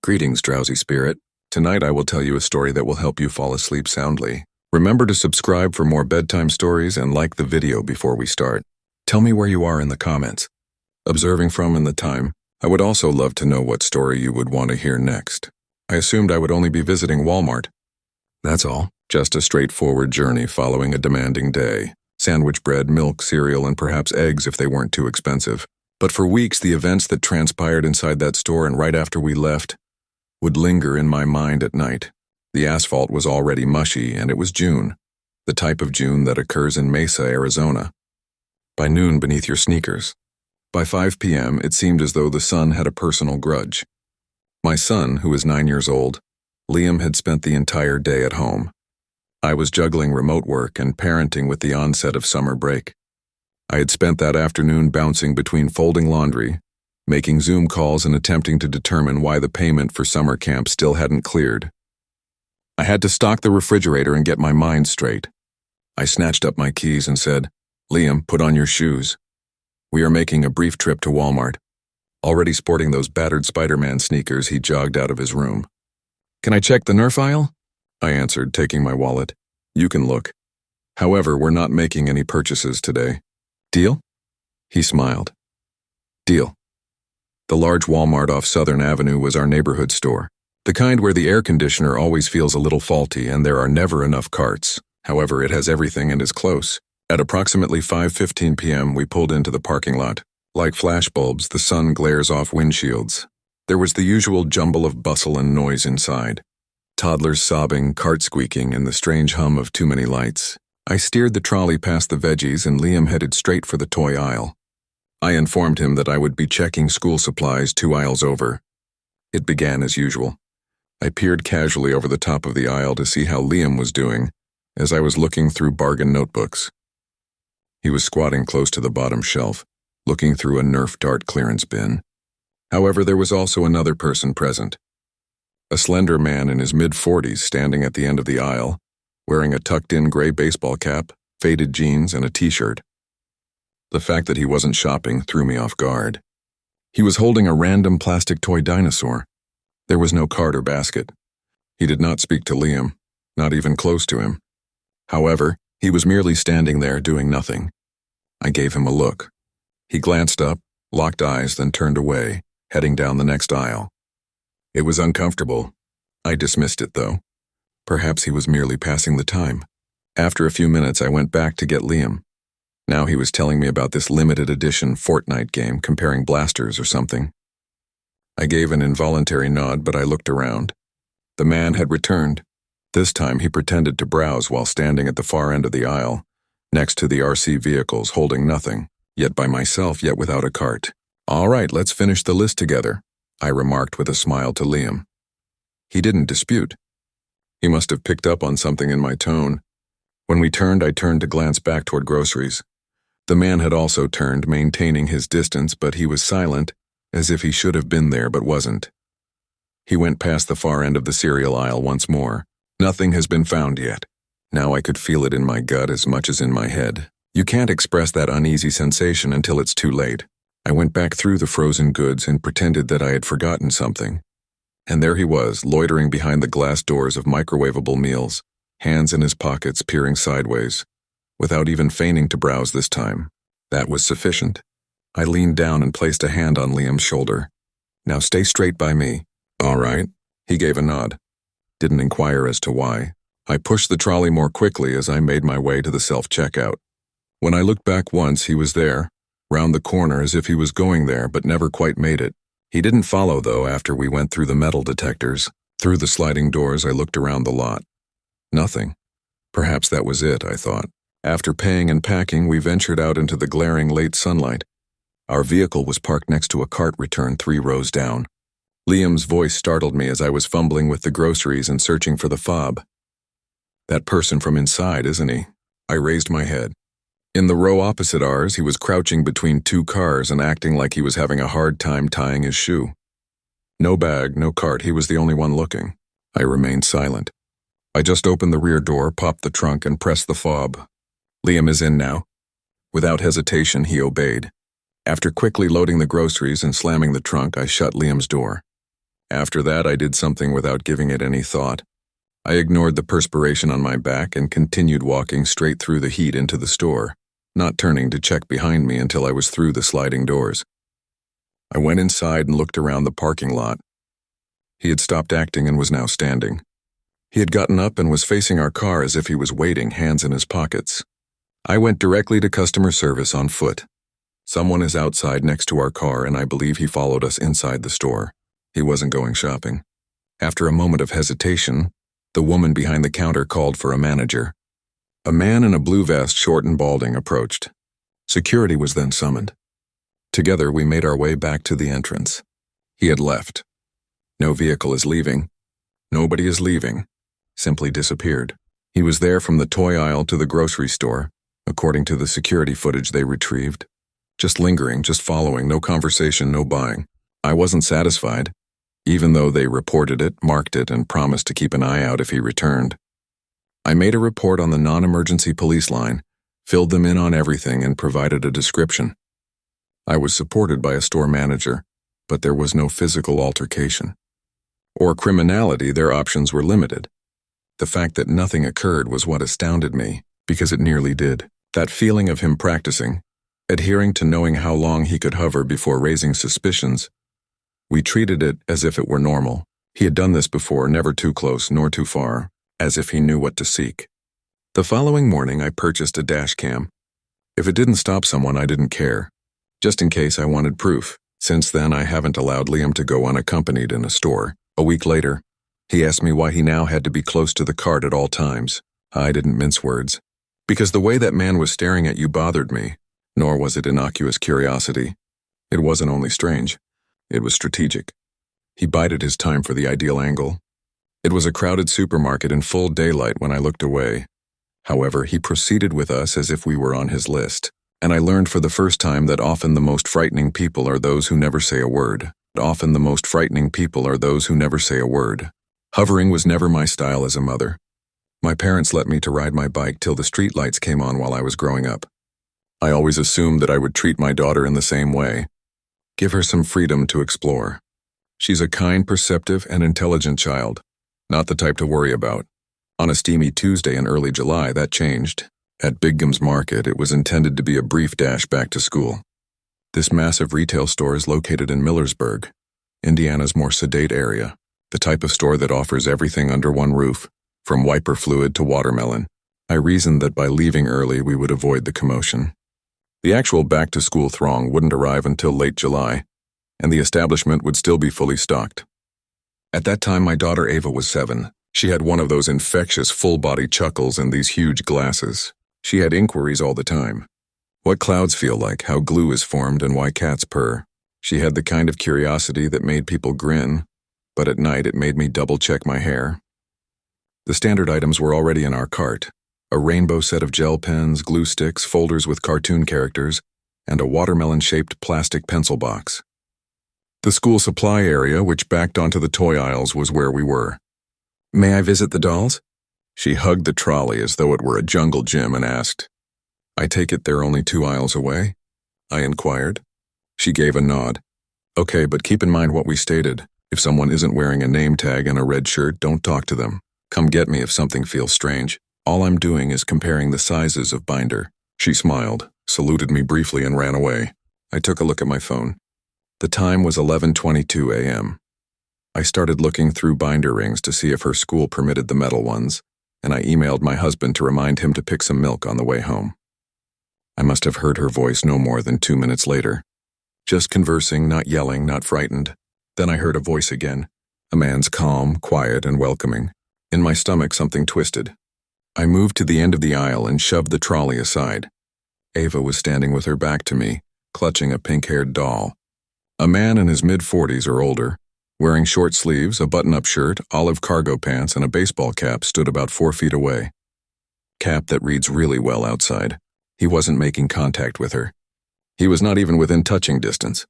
Greetings, drowsy spirit. Tonight I will tell you a story that will help you fall asleep soundly. Remember to subscribe for more bedtime stories and like the video before we start. Tell me where you are in the comments. Observing from in the time, I would also love to know what story you would want to hear next. I assumed I would only be visiting Walmart. That's all. Just a straightforward journey following a demanding day. Sandwich bread, milk, cereal, and perhaps eggs if they weren't too expensive. But for weeks, the events that transpired inside that store and right after we left would linger in my mind at night. The asphalt was already mushy, and it was June, the type of June that occurs in Mesa, Arizona. By noon, beneath your sneakers. By 5 p.m., it seemed as though the sun had a personal grudge. My son, who is 9 years old, Liam, had spent the entire day at home. I was juggling remote work and parenting with the onset of summer break. I had spent that afternoon bouncing between folding laundry, making Zoom calls, and attempting to determine why the payment for summer camp still hadn't cleared. I had to stock the refrigerator and get my mind straight. I snatched up my keys and said, "Liam, put on your shoes. We are making a brief trip to Walmart." Already sporting those battered Spider-Man sneakers, he jogged out of his room. "Can I check the Nerf aisle?" I answered, taking my wallet. "You can look. However, we're not making any purchases today. Deal?" He smiled. Deal. The large Walmart off Southern Avenue was our neighborhood store, the kind where the air conditioner always feels a little faulty and there are never enough carts. However, it has everything and is close. At approximately 5:15 p.m., we pulled into the parking lot. Like flashbulbs, the sun glares off windshields. There was the usual jumble of bustle and noise inside. Toddlers sobbing, carts squeaking, and the strange hum of too many lights. I steered the trolley past the veggies and Liam headed straight for the toy aisle. I informed him that I would be checking school supplies 2 aisles over. It began as usual. I peered casually over the top of the aisle to see how Liam was doing as I was looking through bargain notebooks. He was squatting close to the bottom shelf, looking through a Nerf dart clearance bin. However, there was also another person present. A slender man in his mid-40s standing at the end of the aisle, wearing a tucked-in gray baseball cap, faded jeans, and a t-shirt. The fact that he wasn't shopping threw me off guard. He was holding a random plastic toy dinosaur. There was no cart or basket. He did not speak to Liam, not even close to him. However, he was merely standing there doing nothing. I gave him a look. He glanced up, locked eyes, then turned away, heading down the next aisle. It was uncomfortable. I dismissed it, though. Perhaps he was merely passing the time. After a few minutes, I went back to get Liam. Now he was telling me about this limited edition Fortnite game, comparing blasters or something. I gave an involuntary nod, but I looked around. The man had returned. This time he pretended to browse while standing at the far end of the aisle, next to the RC vehicles, holding nothing, yet by myself, yet without a cart. "All right, let's finish the list together," I remarked with a smile to Liam. He didn't dispute. He must have picked up on something in my tone. When we turned, I turned to glance back toward groceries. The man had also turned, maintaining his distance, but he was silent, as if he should have been there but wasn't. He went past the far end of the cereal aisle once more. "Nothing has been found yet." Now I could feel it in my gut as much as in my head. You can't express that uneasy sensation until it's too late. I went back through the frozen goods and pretended that I had forgotten something. And there he was, loitering behind the glass doors of microwavable meals, hands in his pockets, peering sideways, without even feigning to browse this time. That was sufficient. I leaned down and placed a hand on Liam's shoulder. "Now stay straight by me." "All right." He gave a nod. Didn't inquire as to why. I pushed the trolley more quickly as I made my way to the self-checkout. When I looked back once, he was there, round the corner as if he was going there but never quite made it. He didn't follow, though, after we went through the metal detectors. Through the sliding doors, I looked around the lot. Nothing. Perhaps that was it, I thought. After paying and packing, we ventured out into the glaring late sunlight. Our vehicle was parked next to a cart returned 3 rows down. Liam's voice startled me as I was fumbling with the groceries and searching for the fob. "That person from inside, isn't he?" I raised my head. In the row opposite ours, he was crouching between 2 cars and acting like he was having a hard time tying his shoe. No bag, no cart, he was the only one looking. I remained silent. I just opened the rear door, popped the trunk, and pressed the fob. "Liam is in now." Without hesitation, he obeyed. After quickly loading the groceries and slamming the trunk, I shut Liam's door. After that, I did something without giving it any thought. I ignored the perspiration on my back and continued walking straight through the heat into the store, not turning to check behind me until I was through the sliding doors. I went inside and looked around the parking lot. He had stopped acting and was now standing. He had gotten up and was facing our car as if he was waiting, hands in his pockets. I went directly to customer service on foot. Someone is outside next to our car, and I believe he followed us inside the store. He wasn't going shopping. After a moment of hesitation, the woman behind the counter called for a manager. A man in a blue vest, short and balding, approached. Security was then summoned. Together, we made our way back to the entrance. He had left. No vehicle is leaving. Nobody is leaving. Simply disappeared. He was there from the toy aisle to the grocery store, according to the security footage they retrieved. Just lingering, just following, no conversation, no buying. I wasn't satisfied, even though they reported it, marked it, and promised to keep an eye out if he returned. I made a report on the non-emergency police line, filled them in on everything, and provided a description. I was supported by a store manager, but there was no physical altercation. Or criminality, their options were limited. The fact that nothing occurred was what astounded me, because it nearly did. That feeling of him practicing, adhering to knowing how long he could hover before raising suspicions. We treated it as if it were normal. He had done this before, never too close nor too far, as if he knew what to seek. The following morning, I purchased a dash cam. If it didn't stop someone, I didn't care. Just in case I wanted proof. Since then, I haven't allowed Liam to go unaccompanied in a store. A week later, he asked me why he now had to be close to the cart at all times. I didn't mince words. Because the way that man was staring at you bothered me, nor was it innocuous curiosity. It wasn't only strange, it was strategic. He bided his time for the ideal angle. It was a crowded supermarket in full daylight when I looked away. However, he proceeded with us as if we were on his list. And I learned for the first time that often the most frightening people are those who never say a word. Often the most frightening people are those who never say a word. Hovering was never my style as a mother. My parents let me to ride my bike till the streetlights came on while I was growing up. I always assumed that I would treat my daughter in the same way. Give her some freedom to explore. She's a kind, perceptive, and intelligent child. Not the type to worry about. On a steamy Tuesday in early July, that changed. At Bigham's Market, it was intended to be a brief dash back to school. This massive retail store is located in Millersburg, Indiana's more sedate area, the type of store that offers everything under one roof, from wiper fluid to watermelon. I reasoned that by leaving early, we would avoid the commotion. The actual back-to-school throng wouldn't arrive until late July, and the establishment would still be fully stocked. At that time, my daughter Ava was 7. She had one of those infectious full-body chuckles and these huge glasses. She had inquiries all the time. What clouds feel like, how glue is formed, and why cats purr. She had the kind of curiosity that made people grin, but at night it made me double-check my hair. The standard items were already in our cart. A rainbow set of gel pens, glue sticks, folders with cartoon characters, and a watermelon-shaped plastic pencil box. The school supply area, which backed onto the toy aisles, was where we were. "May I visit the dolls?" She hugged the trolley as though it were a jungle gym and asked, "I take it they're only 2 aisles away?" I inquired. She gave a nod. "Okay, but keep in mind what we stated. If someone isn't wearing a name tag and a red shirt, don't talk to them. Come get me if something feels strange. All I'm doing is comparing the sizes of binder." She smiled, saluted me briefly, and ran away. I took a look at my phone. The time was 11:22 a.m. I started looking through binder rings to see if her school permitted the metal ones, and I emailed my husband to remind him to pick some milk on the way home. I must have heard her voice no more than 2 minutes later. Just conversing, not yelling, not frightened. Then I heard a voice again, a man's calm, quiet, and welcoming. In my stomach, something twisted. I moved to the end of the aisle and shoved the trolley aside. Ava was standing with her back to me, clutching a pink-haired doll. A man in his mid-40s or older, wearing short sleeves, a button-up shirt, olive cargo pants, and a baseball cap, stood about 4 feet away. Cap that reads really well outside. He wasn't making contact with her. He was not even within touching distance.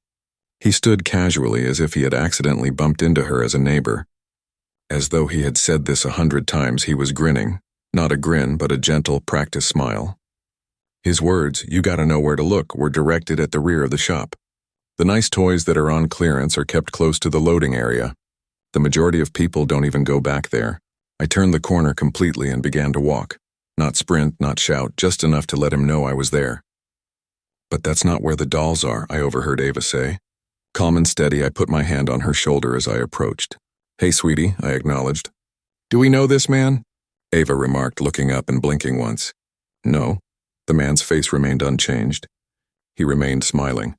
He stood casually as if he had accidentally bumped into her as a neighbor. As though he had said this 100 times, he was grinning. Not a grin, but a gentle, practiced smile. His words, "You gotta know where to look," were directed at the rear of the shop. The nice toys that are on clearance are kept close to the loading area. The majority of people don't even go back there. I turned the corner completely and began to walk. Not sprint, not shout, just enough to let him know I was there. But that's not where the dolls are, I overheard Ava say. Calm and steady, I put my hand on her shoulder as I approached. Hey, sweetie, I acknowledged. Do we know this man? Ava remarked, looking up and blinking once. No. The man's face remained unchanged. He remained smiling.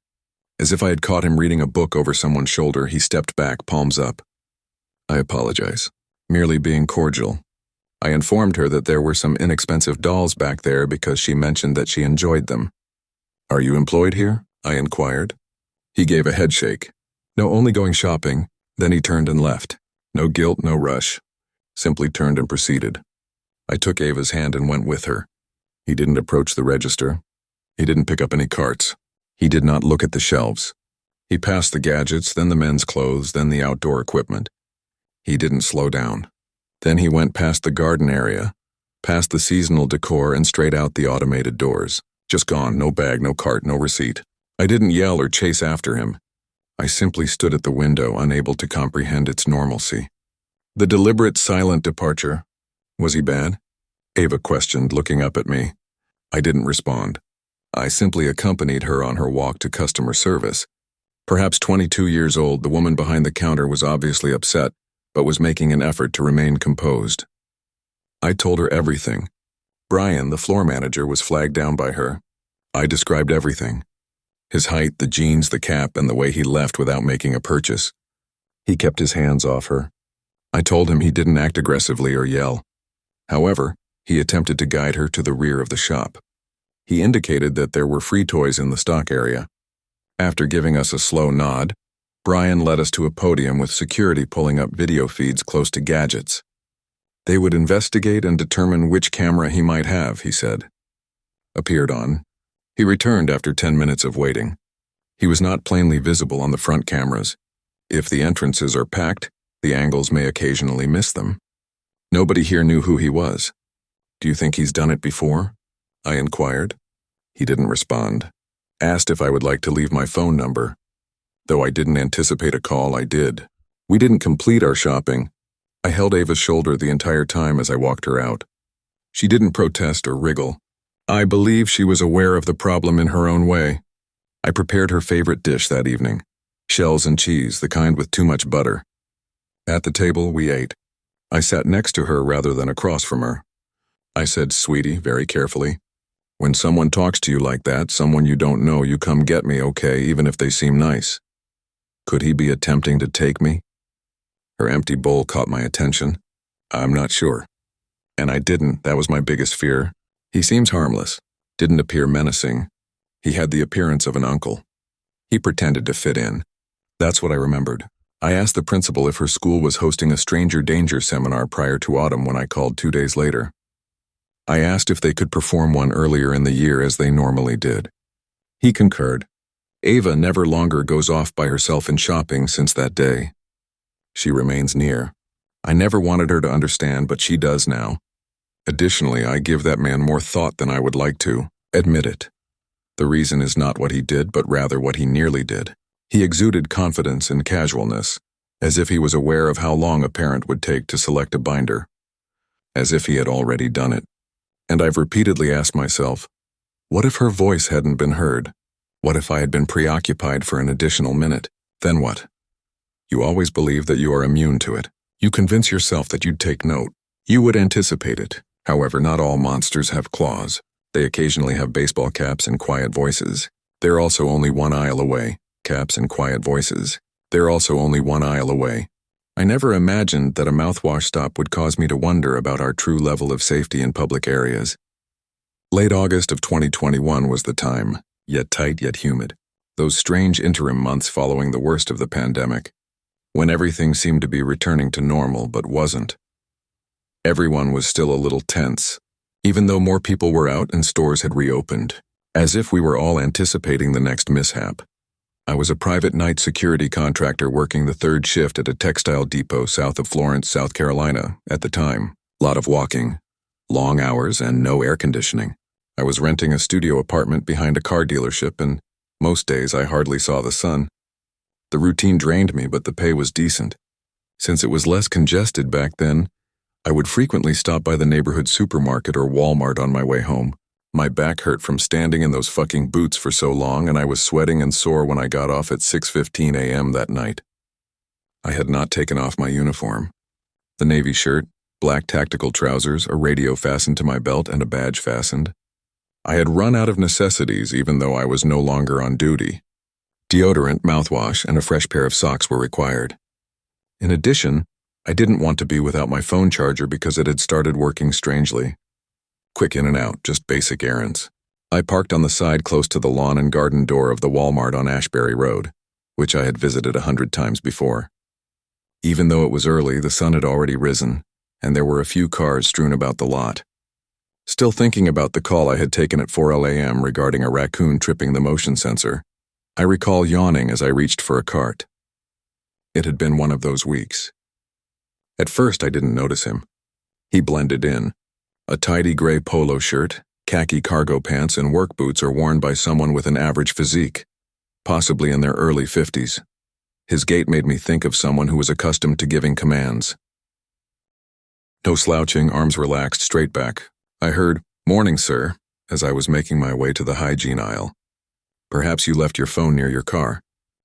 As if I had caught him reading a book over someone's shoulder, he stepped back, palms up. I apologize. Merely being cordial. I informed her that there were some inexpensive dolls back there because she mentioned that she enjoyed them. Are you employed here? I inquired. He gave a headshake. No, only going shopping. Then he turned and left. No guilt, no rush. Simply turned and proceeded. I took Ava's hand and went with her. He didn't approach the register. He didn't pick up any carts. He did not look at the shelves. He passed the gadgets, then the men's clothes, then the outdoor equipment. He didn't slow down. Then he went past the garden area, past the seasonal decor, and straight out the automated doors. Just gone, no bag, no cart, no receipt. I didn't yell or chase after him. I simply stood at the window, unable to comprehend its normalcy. The deliberate, silent departure. Was he bad? Ava questioned, looking up at me. I didn't respond. I simply accompanied her on her walk to customer service. Perhaps 22 years old, the woman behind the counter was obviously upset, but was making an effort to remain composed. I told her everything. Brian, the floor manager, was flagged down by her. I described everything. His height, the jeans, the cap, and the way he left without making a purchase. He kept his hands off her. I told him he didn't act aggressively or yell. However, he attempted to guide her to the rear of the shop. He indicated that there were free toys in the stock area. After giving us a slow nod, Brian led us to a podium with security pulling up video feeds close to gadgets. They would investigate and determine which camera he might have, he said. Appeared on. He returned after 10 minutes of waiting. He was not plainly visible on the front cameras. If the entrances are packed, the angles may occasionally miss them. Nobody here knew who he was. Do you think he's done it before? I inquired. He didn't respond. Asked if I would like to leave my phone number. Though I didn't anticipate a call, I did. We didn't complete our shopping. I held Ava's shoulder the entire time as I walked her out. She didn't protest or wriggle. I believe she was aware of the problem in her own way. I prepared her favorite dish that evening. Shells and cheese, the kind with too much butter. At the table, we ate. I sat next to her rather than across from her. I said, "Sweetie," very carefully. "When someone talks to you like that, someone you don't know, you come get me, okay, even if they seem nice." Could he be attempting to take me? Her empty bowl caught my attention. I'm not sure. And I didn't, that was my biggest fear. He seems harmless, didn't appear menacing. He had the appearance of an uncle. He pretended to fit in. That's what I remembered. I asked the principal if her school was hosting a stranger danger seminar prior to autumn when I called 2 days later. I asked if they could perform one earlier in the year as they normally did. He concurred. Ava never longer goes off by herself in shopping since that day. She remains near. I never wanted her to understand, but she does now. Additionally, I give that man more thought than I would like to. Admit it. The reason is not what he did, but rather what he nearly did. He exuded confidence and casualness, as if he was aware of how long a parent would take to select a binder. As if he had already done it. And I've repeatedly asked myself, what if her voice hadn't been heard? What if I had been preoccupied for an additional minute? Then what? You always believe that you are immune to it. You convince yourself that you'd take note. You would anticipate it. However, not all monsters have claws. They occasionally have baseball caps and quiet voices. They're also only 1 aisle away. Caps and quiet voices. They're also only 1 aisle away. I never imagined that a mouthwash stop would cause me to wonder about our true level of safety in public areas. Late August of 2021 was the time, yet tight yet humid. Those strange interim months following the worst of the pandemic, when everything seemed to be returning to normal but wasn't. Everyone was still a little tense, even though more people were out and stores had reopened, as if we were all anticipating the next mishap. I was a private night security contractor working the 3rd shift at a textile depot south of Florence, South Carolina, at the time. Lot of walking, long hours, and no air conditioning. I was renting a studio apartment behind a car dealership, and most days I hardly saw the sun. The routine drained me, but the pay was decent. Since it was less congested back then, I would frequently stop by the neighborhood supermarket or Walmart on my way home. My back hurt from standing in those fucking boots for so long, and I was sweating and sore when I got off at 6:15 a.m. that night. I had not taken off my uniform. The navy shirt, black tactical trousers, a radio fastened to my belt, and a badge fastened. I had run out of necessities even though I was no longer on duty. Deodorant, mouthwash, and a fresh pair of socks were required. In addition, I didn't want to be without my phone charger because it had started working strangely. Quick in and out, just basic errands. I parked on the side close to the lawn and garden door of the Walmart on Ashbury Road, which I had visited 100 times before. Even though it was early, the sun had already risen, and there were a few cars strewn about the lot. Still thinking about the call I had taken at 4 a.m. regarding a raccoon tripping the motion sensor, I recall yawning as I reached for a cart. It had been one of those weeks. At first, I didn't notice him. He blended in. A tidy gray polo shirt, khaki cargo pants, and work boots are worn by someone with an average physique, possibly in their early 50s. His gait made me think of someone who was accustomed to giving commands. No slouching, arms relaxed, straight back. I heard, "Morning, sir," as I was making my way to the hygiene aisle. "Perhaps you left your phone near your car."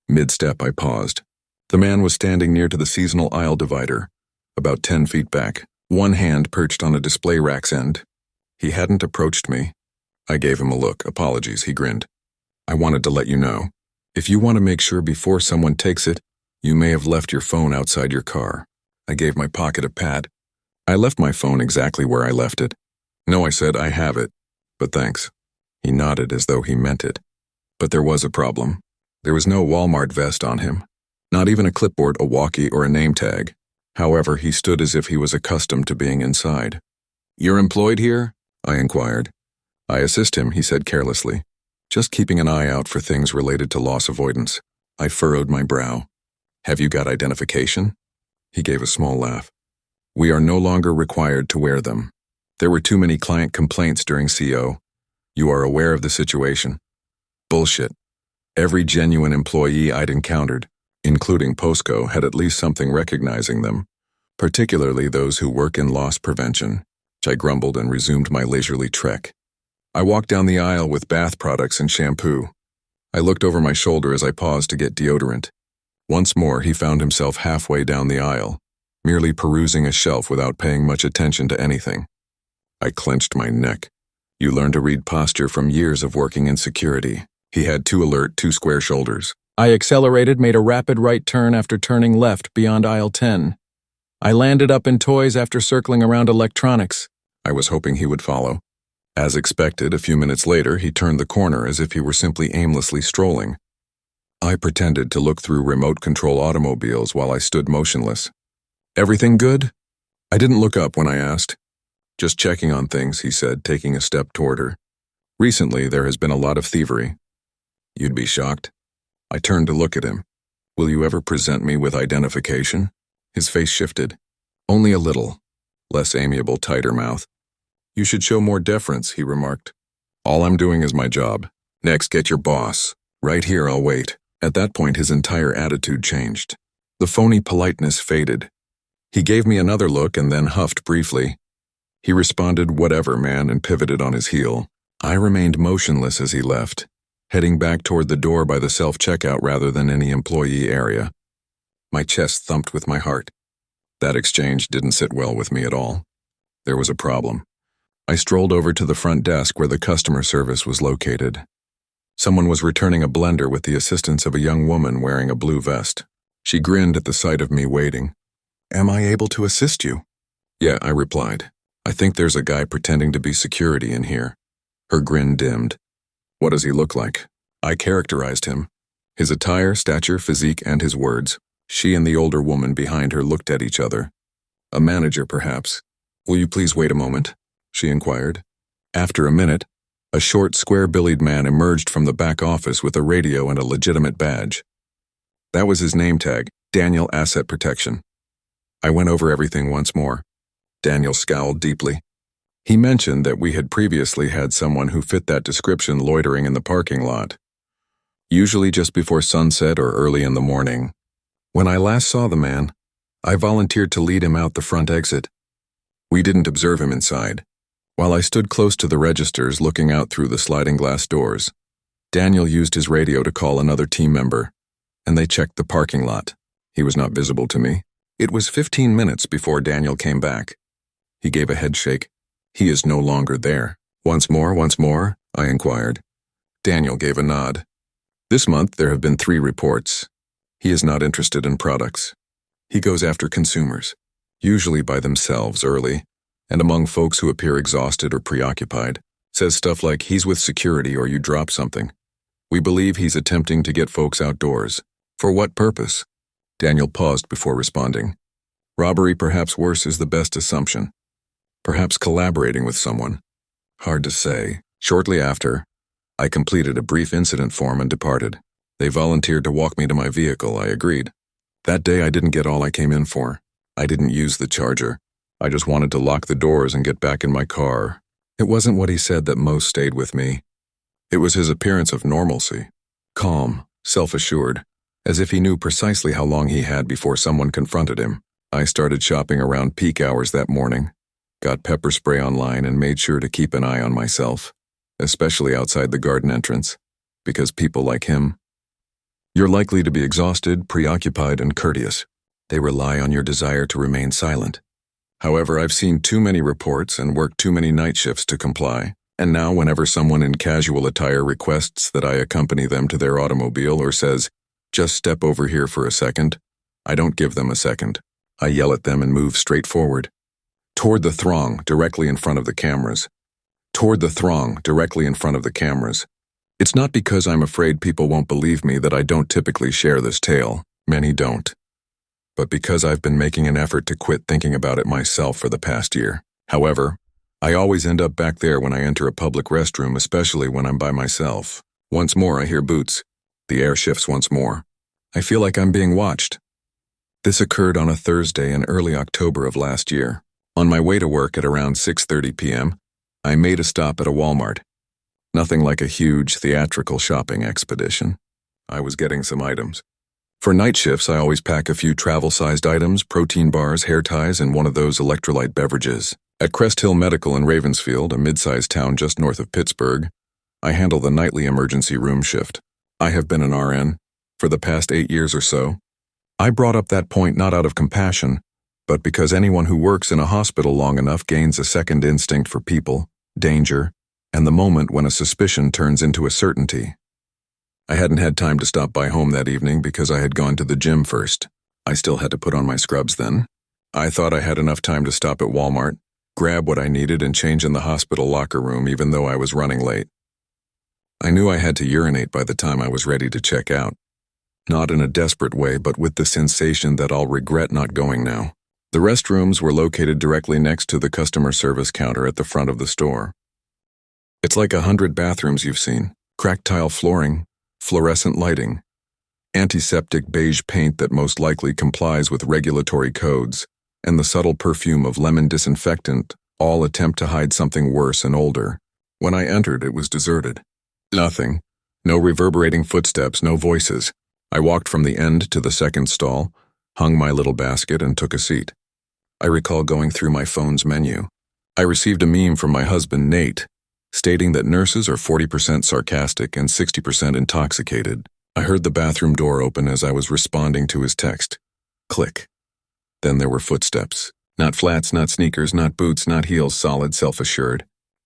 Mid-step, I paused. The man was standing near to the seasonal aisle divider, about 10 feet back, one hand perched on a display rack's end. He hadn't approached me. I gave him a look. "Apologies," he grinned. "I wanted to let you know. If you want to make sure before someone takes it, you may have left your phone outside your car." I gave my pocket a pat. "I left my phone exactly where I left it." "No," I said, "I have it, but thanks." He nodded as though he meant it. But there was a problem. There was no Walmart vest on him. Not even a clipboard, a walkie, or a name tag. However, he stood as if he was accustomed to being inside. "You're employed here?" I inquired. "I assist him," he said carelessly, "just keeping an eye out for things related to loss avoidance." I furrowed my brow. "Have you got identification?" He gave a small laugh. "We are no longer required to wear them. There were too many client complaints during CO. You are aware of the situation." Bullshit. Every genuine employee I'd encountered, including Postco, had at least something recognizing them, particularly those who work in loss prevention. I grumbled and resumed my leisurely trek. I walked down the aisle with bath products and shampoo. I looked over my shoulder as I paused to get deodorant. Once more, he found himself halfway down the aisle, merely perusing a shelf without paying much attention to anything. I clenched my neck. You learn to read posture from years of working in security. He had two alert, two square shoulders. I accelerated, made a rapid right turn after turning left beyond aisle 10. I landed up in toys after circling around electronics. I was hoping he would follow. As expected, a few minutes later, he turned the corner as if he were simply aimlessly strolling. I pretended to look through remote control automobiles while I stood motionless. "Everything good?" I didn't look up when I asked. "Just checking on things," he said, taking a step toward her. "Recently, there has been a lot of thievery." "You'd be shocked." I turned to look at him. "Will you ever present me with identification?" His face shifted. "Only a little." Less amiable, tighter mouth. "You should show more deference," he remarked. "All I'm doing is my job. Next, get your boss. Right here, I'll wait." At that point, his entire attitude changed. The phony politeness faded. He gave me another look and then huffed briefly. He responded, "Whatever, man," and pivoted on his heel. I remained motionless as he left, heading back toward the door by the self-checkout rather than any employee area. My chest thumped with my heart. That exchange didn't sit well with me at all. There was a problem. I strolled over to the front desk where the customer service was located. Someone was returning a blender with the assistance of a young woman wearing a blue vest. She grinned at the sight of me waiting. "Am I able to assist you?" "Yeah," I replied. "I think there's a guy pretending to be security in here." Her grin dimmed. "What does he look like?" I characterized him. His attire, stature, physique, and his words. She and the older woman behind her looked at each other. "A manager, perhaps." "Will you please wait a moment?" she inquired. After a minute, a short, square-bellied man emerged from the back office with a radio and a legitimate badge. That was his name tag, Daniel Asset Protection. I went over everything once more. Daniel scowled deeply. He mentioned that we had previously had someone who fit that description loitering in the parking lot, usually just before sunset or early in the morning. When I last saw the man, I volunteered to lead him out the front exit. We didn't observe him inside. While I stood close to the registers looking out through the sliding glass doors, Daniel used his radio to call another team member, and they checked the parking lot. He was not visible to me. It was 15 minutes before Daniel came back. He gave a head shake. He is no longer there. Once more, I inquired. Daniel gave a nod. This month there have been 3 reports. He is not interested in products. He goes after consumers, usually by themselves early, and among folks who appear exhausted or preoccupied. Says stuff like he's with security or you drop something. We believe he's attempting to get folks outdoors. For what purpose? Daniel paused before responding. Robbery, perhaps worse, is the best assumption. Perhaps collaborating with someone. Hard to say. Shortly after, I completed a brief incident form and departed. They volunteered to walk me to my vehicle. I agreed. That day I didn't get all I came in for. I didn't use the charger. I just wanted to lock the doors and get back in my car. It wasn't what he said that most stayed with me. It was his appearance of normalcy. Calm, self-assured, as if he knew precisely how long he had before someone confronted him. I started shopping around peak hours that morning, got pepper spray online and made sure to keep an eye on myself, especially outside the garden entrance, because people like him, you're likely to be exhausted, preoccupied, and courteous. They rely on your desire to remain silent. However, I've seen too many reports and worked too many night shifts to comply, and now whenever someone in casual attire requests that I accompany them to their automobile or says, "Just step over here for a second," I don't give them a second. I yell at them and move straight forward. Toward the throng, directly in front of the cameras. It's not because I'm afraid people won't believe me that I don't typically share this tale. Many don't. But because I've been making an effort to quit thinking about it myself for the past year. However, I always end up back there when I enter a public restroom, especially when I'm by myself. Once more, I hear boots. The air shifts once more. I feel like I'm being watched. This occurred on a Thursday in early October of last year. On my way to work at around 6:30 p.m., I made a stop at a Walmart. Nothing like a huge theatrical shopping expedition. I was getting some items. For night shifts, I always pack a few travel-sized items, protein bars, hair ties, and one of those electrolyte beverages. At Crest Hill Medical in Ravensfield, a mid-sized town just north of Pittsburgh, I handle the nightly emergency room shift. I have been an RN for the past 8 years or so. I brought up that point not out of compassion, but because anyone who works in a hospital long enough gains a second instinct for people, danger, and the moment when a suspicion turns into a certainty. I hadn't had time to stop by home that evening because I had gone to the gym first. I still had to put on my scrubs then. I thought I had enough time to stop at Walmart, grab what I needed, and change in the hospital locker room even though I was running late. I knew I had to urinate by the time I was ready to check out. Not in a desperate way, but with the sensation that I'll regret not going now. The restrooms were located directly next to the customer service counter at the front of the store. It's like 100 bathrooms you've seen. Cracked tile flooring, fluorescent lighting, antiseptic beige paint that most likely complies with regulatory codes, and the subtle perfume of lemon disinfectant all attempt to hide something worse and older. When I entered, it was deserted. Nothing. No reverberating footsteps, no voices. I walked from the end to the second stall, hung my little basket, and took a seat. I recall going through my phone's menu. I received a meme from my husband, Nate, stating that nurses are 40% sarcastic and 60% intoxicated. I heard the bathroom door open as I was responding to his text. Click. Then there were footsteps. Not flats, not sneakers, not boots, not heels, solid, self-assured.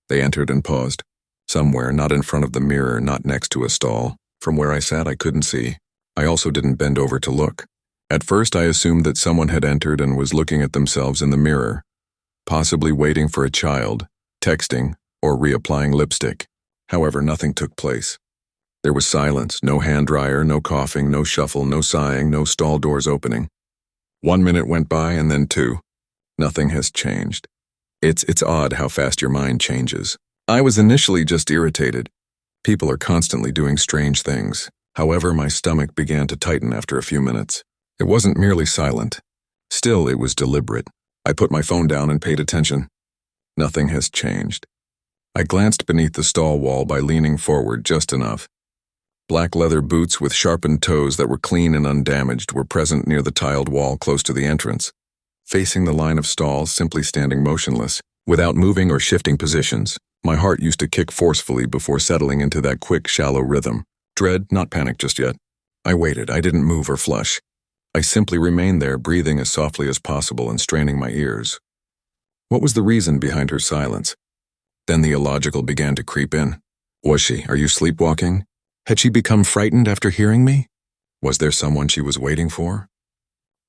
They entered and paused. Somewhere, not in front of the mirror, not next to a stall. From where I sat, I couldn't see. I also didn't bend over to look. At first, I assumed that someone had entered and was looking at themselves in the mirror, possibly waiting for a child, texting, or reapplying lipstick. However, nothing took place. There was silence, no hand dryer, no coughing, no shuffle, no sighing, no stall doors opening. 1 minute went by and then 2. Nothing has changed. It's odd how fast your mind changes. I was initially just irritated. People are constantly doing strange things. However, my stomach began to tighten after a few minutes. It wasn't merely silent. Still, it was deliberate. I put my phone down and paid attention. Nothing has changed. I glanced beneath the stall wall by leaning forward just enough. Black leather boots with sharpened toes that were clean and undamaged were present near the tiled wall close to the entrance. Facing the line of stalls, simply standing motionless, without moving or shifting positions, my heart used to kick forcefully before settling into that quick, shallow rhythm. Dread, not panic just yet. I waited. I didn't move or flush. I simply remained there, breathing as softly as possible and straining my ears. What was the reason behind her silence? Then the illogical began to creep in. Was she? Are you sleepwalking? Had she become frightened after hearing me? Was there someone she was waiting for?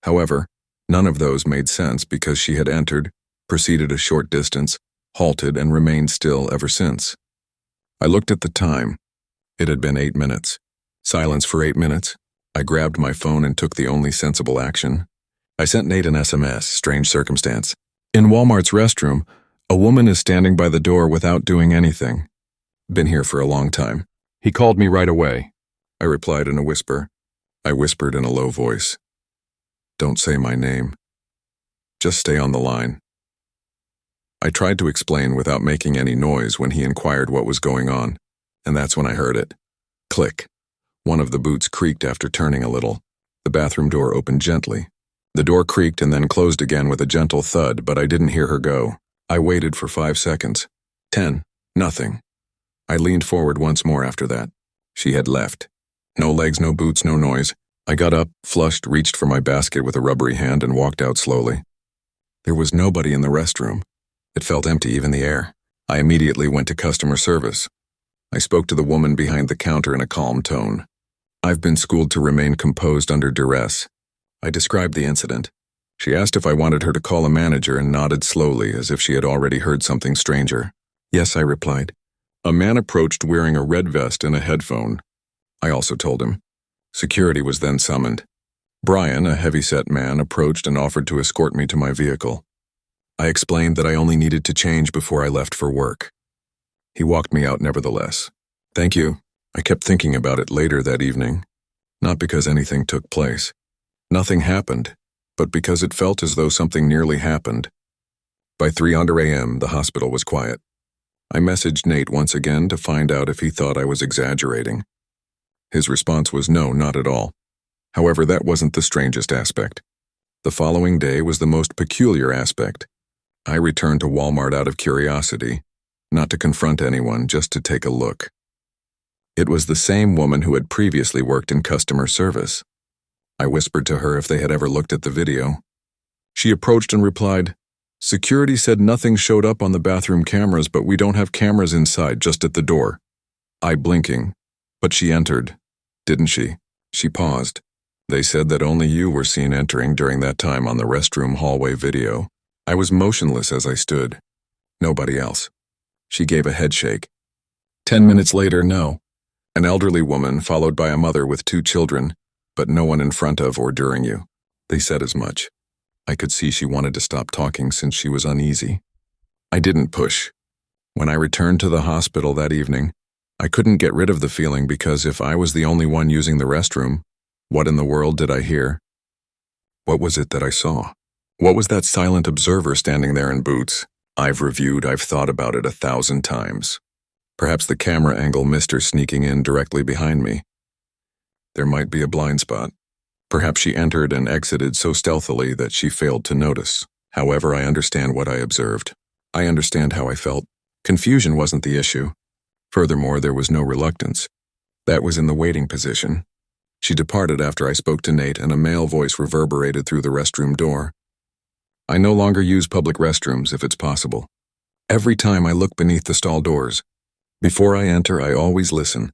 However, none of those made sense because she had entered, proceeded a short distance, halted, and remained still ever since. I looked at the time. It had been 8 minutes. Silence for 8 minutes. I grabbed my phone and took the only sensible action. I sent Nate an SMS, strange circumstance. In Walmart's restroom, a woman is standing by the door without doing anything. Been here for a long time. He called me right away. I replied in a whisper. I whispered in a low voice. Don't say my name. Just stay on the line. I tried to explain without making any noise when he inquired what was going on, and that's when I heard it. Click. One of the boots creaked after turning a little. The bathroom door opened gently. The door creaked and then closed again with a gentle thud, but I didn't hear her go. I waited for 5 seconds. 10. Nothing. I leaned forward once more after that. She had left. No legs, no boots, no noise. I got up, flushed, reached for my basket with a rubbery hand, and walked out slowly. There was nobody in the restroom. It felt empty, even the air. I immediately went to customer service. I spoke to the woman behind the counter in a calm tone. I've been schooled to remain composed under duress. I described the incident. She asked if I wanted her to call a manager and nodded slowly as if she had already heard something stranger. Yes, I replied. A man approached wearing a red vest and a headphone. I also told him. Security was then summoned. Brian, a heavy-set man, approached and offered to escort me to my vehicle. I explained that I only needed to change before I left for work. He walked me out nevertheless. Thank you. I kept thinking about it later that evening. Not because anything took place. Nothing happened, but because it felt as though something nearly happened. By 3:00 a.m., the hospital was quiet. I messaged Nate once again to find out if he thought I was exaggerating. His response was no, not at all. However, that wasn't the strangest aspect. The following day was the most peculiar aspect. I returned to Walmart out of curiosity, not to confront anyone, just to take a look. It was the same woman who had previously worked in customer service. I whispered to her if they had ever looked at the video. She approached and replied, "Security said nothing showed up on the bathroom cameras, but we don't have cameras inside, just at the door." I blinking. But she entered, didn't she? She paused. They said that only you were seen entering during that time on the restroom hallway video. I was motionless as I stood. Nobody else. She gave a head shake. 10 minutes later, no. An elderly woman followed by a mother with 2 children, but no one in front of or during you. They said as much. I could see she wanted to stop talking since she was uneasy. I didn't push. When I returned to the hospital that evening, I couldn't get rid of the feeling because if I was the only one using the restroom, what in the world did I hear? What was it that I saw? What was that silent observer standing there in boots? I've thought about it 1,000 times. Perhaps the camera angle missed her sneaking in directly behind me. There might be a blind spot. Perhaps she entered and exited so stealthily that she failed to notice. However, I understand what I observed. I understand how I felt. Confusion wasn't the issue. Furthermore, there was no reluctance. That was in the waiting position. She departed after I spoke to Nate and a male voice reverberated through the restroom door. I no longer use public restrooms if it's possible. Every time I look beneath the stall doors. Before I enter, I always listen.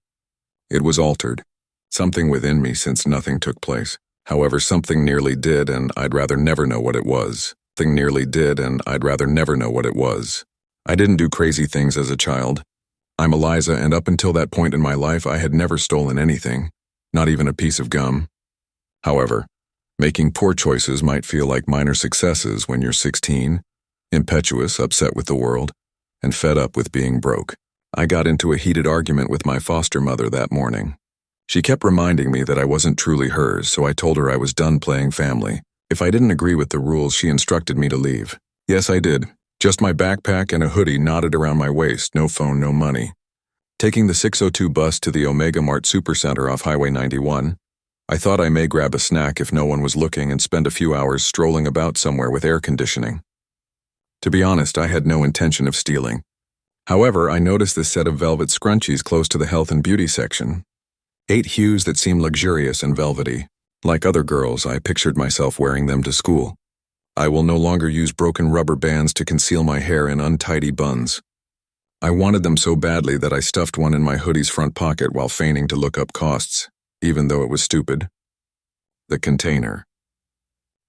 It was altered. Something within me since nothing took place. However, something nearly did and I'd rather never know what it was. I didn't do crazy things as a child. I'm Eliza, and up until that point in my life, I had never stolen anything, not even a piece of gum. However, making poor choices might feel like minor successes when you're 16, impetuous, upset with the world, and fed up with being broke. I got into a heated argument with my foster mother that morning. She kept reminding me that I wasn't truly hers, so I told her I was done playing family. If I didn't agree with the rules, she instructed me to leave. Yes, I did. Just my backpack and a hoodie knotted around my waist, no phone, no money. Taking the 602 bus to the Omega Mart Supercenter off Highway 91, I thought I may grab a snack if no one was looking and spend a few hours strolling about somewhere with air conditioning. To be honest, I had no intention of stealing. However, I noticed this set of velvet scrunchies close to the health and beauty section. 8 hues that seemed luxurious and velvety. Like other girls, I pictured myself wearing them to school. I will no longer use broken rubber bands to conceal my hair in untidy buns. I wanted them so badly that I stuffed one in my hoodie's front pocket while feigning to look up costs, even though it was stupid. The container.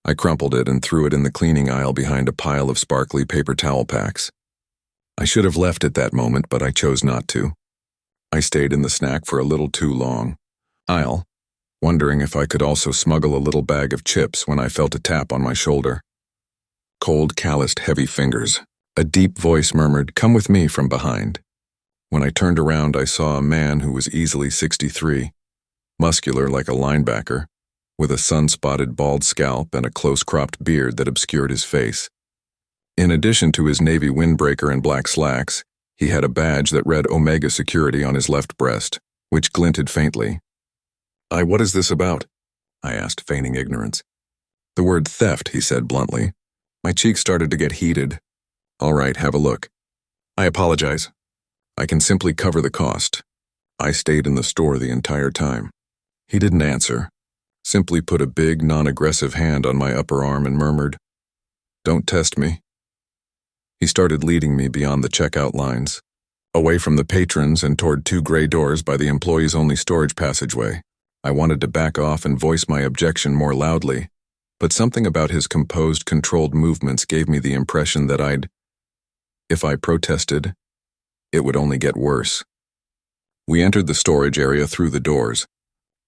I crumpled it and threw it in the cleaning aisle behind a pile of sparkly paper towel packs. I should have left at that moment, but I chose not to. I stayed in the snack for a little too long. Wondering if I could also smuggle a little bag of chips when I felt a tap on my shoulder. Cold, calloused, heavy fingers. A deep voice murmured, "Come with me," from behind. When I turned around, I saw a man who was easily 63, muscular like a linebacker, with a sun-spotted bald scalp and a close-cropped beard that obscured his face. In addition to his navy windbreaker and black slacks, he had a badge that read Omega Security on his left breast, which glinted faintly. What is this about?" I asked, feigning ignorance. "The word theft," he said bluntly. My cheeks started to get heated. "All right, have a look." "I apologize. I can simply cover the cost." I stayed in the store the entire time. He didn't answer, simply put a big, non-aggressive hand on my upper arm and murmured, "Don't test me." He started leading me beyond the checkout lines, away from the patrons and toward 2 gray doors by the employees-only storage passageway. I wanted to back off and voice my objection more loudly, but something about his composed, controlled movements gave me the impression that if I protested, it would only get worse. We entered the storage area through the doors.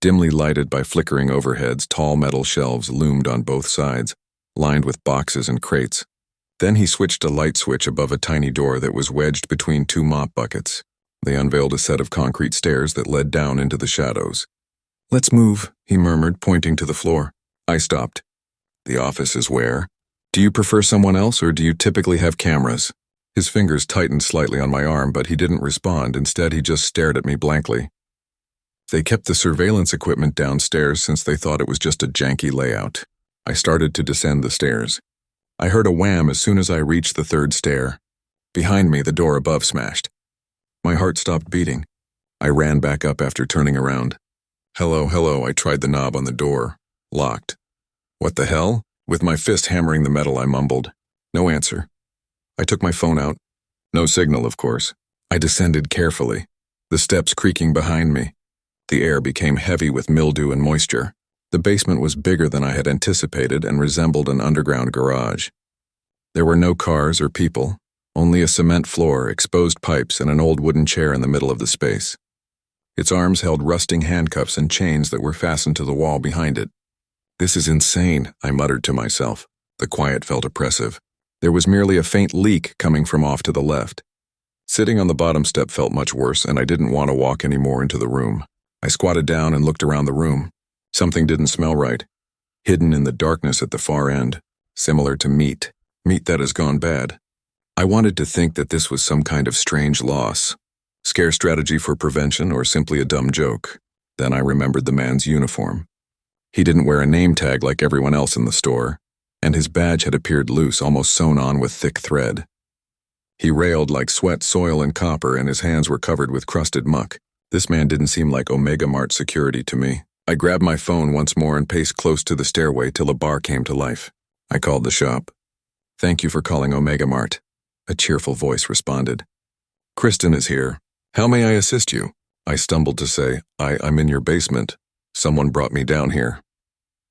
Dimly lighted by flickering overheads, tall metal shelves loomed on both sides, lined with boxes and crates. Then he switched a light switch above a tiny door that was wedged between 2 mop buckets. They unveiled a set of concrete stairs that led down into the shadows. "Let's move," he murmured, pointing to the floor. I stopped. "The office is where? Do you prefer someone else, or do you typically have cameras?" His fingers tightened slightly on my arm, but he didn't respond. Instead, he just stared at me blankly. "They kept the surveillance equipment downstairs since they thought it was just a janky layout." I started to descend the stairs. I heard a wham as soon as I reached the 3rd stair. Behind me, the door above smashed. My heart stopped beating. I ran back up after turning around. Hello, I tried the knob on the door. Locked. "What the hell?" With my fist hammering the metal, I mumbled. No answer. I took my phone out. No signal, of course. I descended carefully, the steps creaking behind me. The air became heavy with mildew and moisture. The basement was bigger than I had anticipated and resembled an underground garage. There were no cars or people, only a cement floor, exposed pipes, and an old wooden chair in the middle of the space. Its arms held rusting handcuffs and chains that were fastened to the wall behind it. "This is insane," I muttered to myself. The quiet felt oppressive. There was merely a faint leak coming from off to the left. Sitting on the bottom step felt much worse, and I didn't want to walk any more into the room. I squatted down and looked around the room. Something didn't smell right. Hidden in the darkness at the far end, similar to meat that has gone bad. I wanted to think that this was some kind of strange loss, scare strategy for prevention, or simply a dumb joke. Then I remembered the man's uniform. He didn't wear a name tag like everyone else in the store, and his badge had appeared loose, almost sewn on with thick thread. He railed like sweat, soil, and copper, and his hands were covered with crusted muck. This man didn't seem like Omega Mart security to me. I grabbed my phone once more and paced close to the stairway till a bar came to life. I called the shop. "Thank you for calling Omega Mart," a cheerful voice responded. "Kristen is here. How may I assist you?" I stumbled to say, I'm in your basement. Someone brought me down here."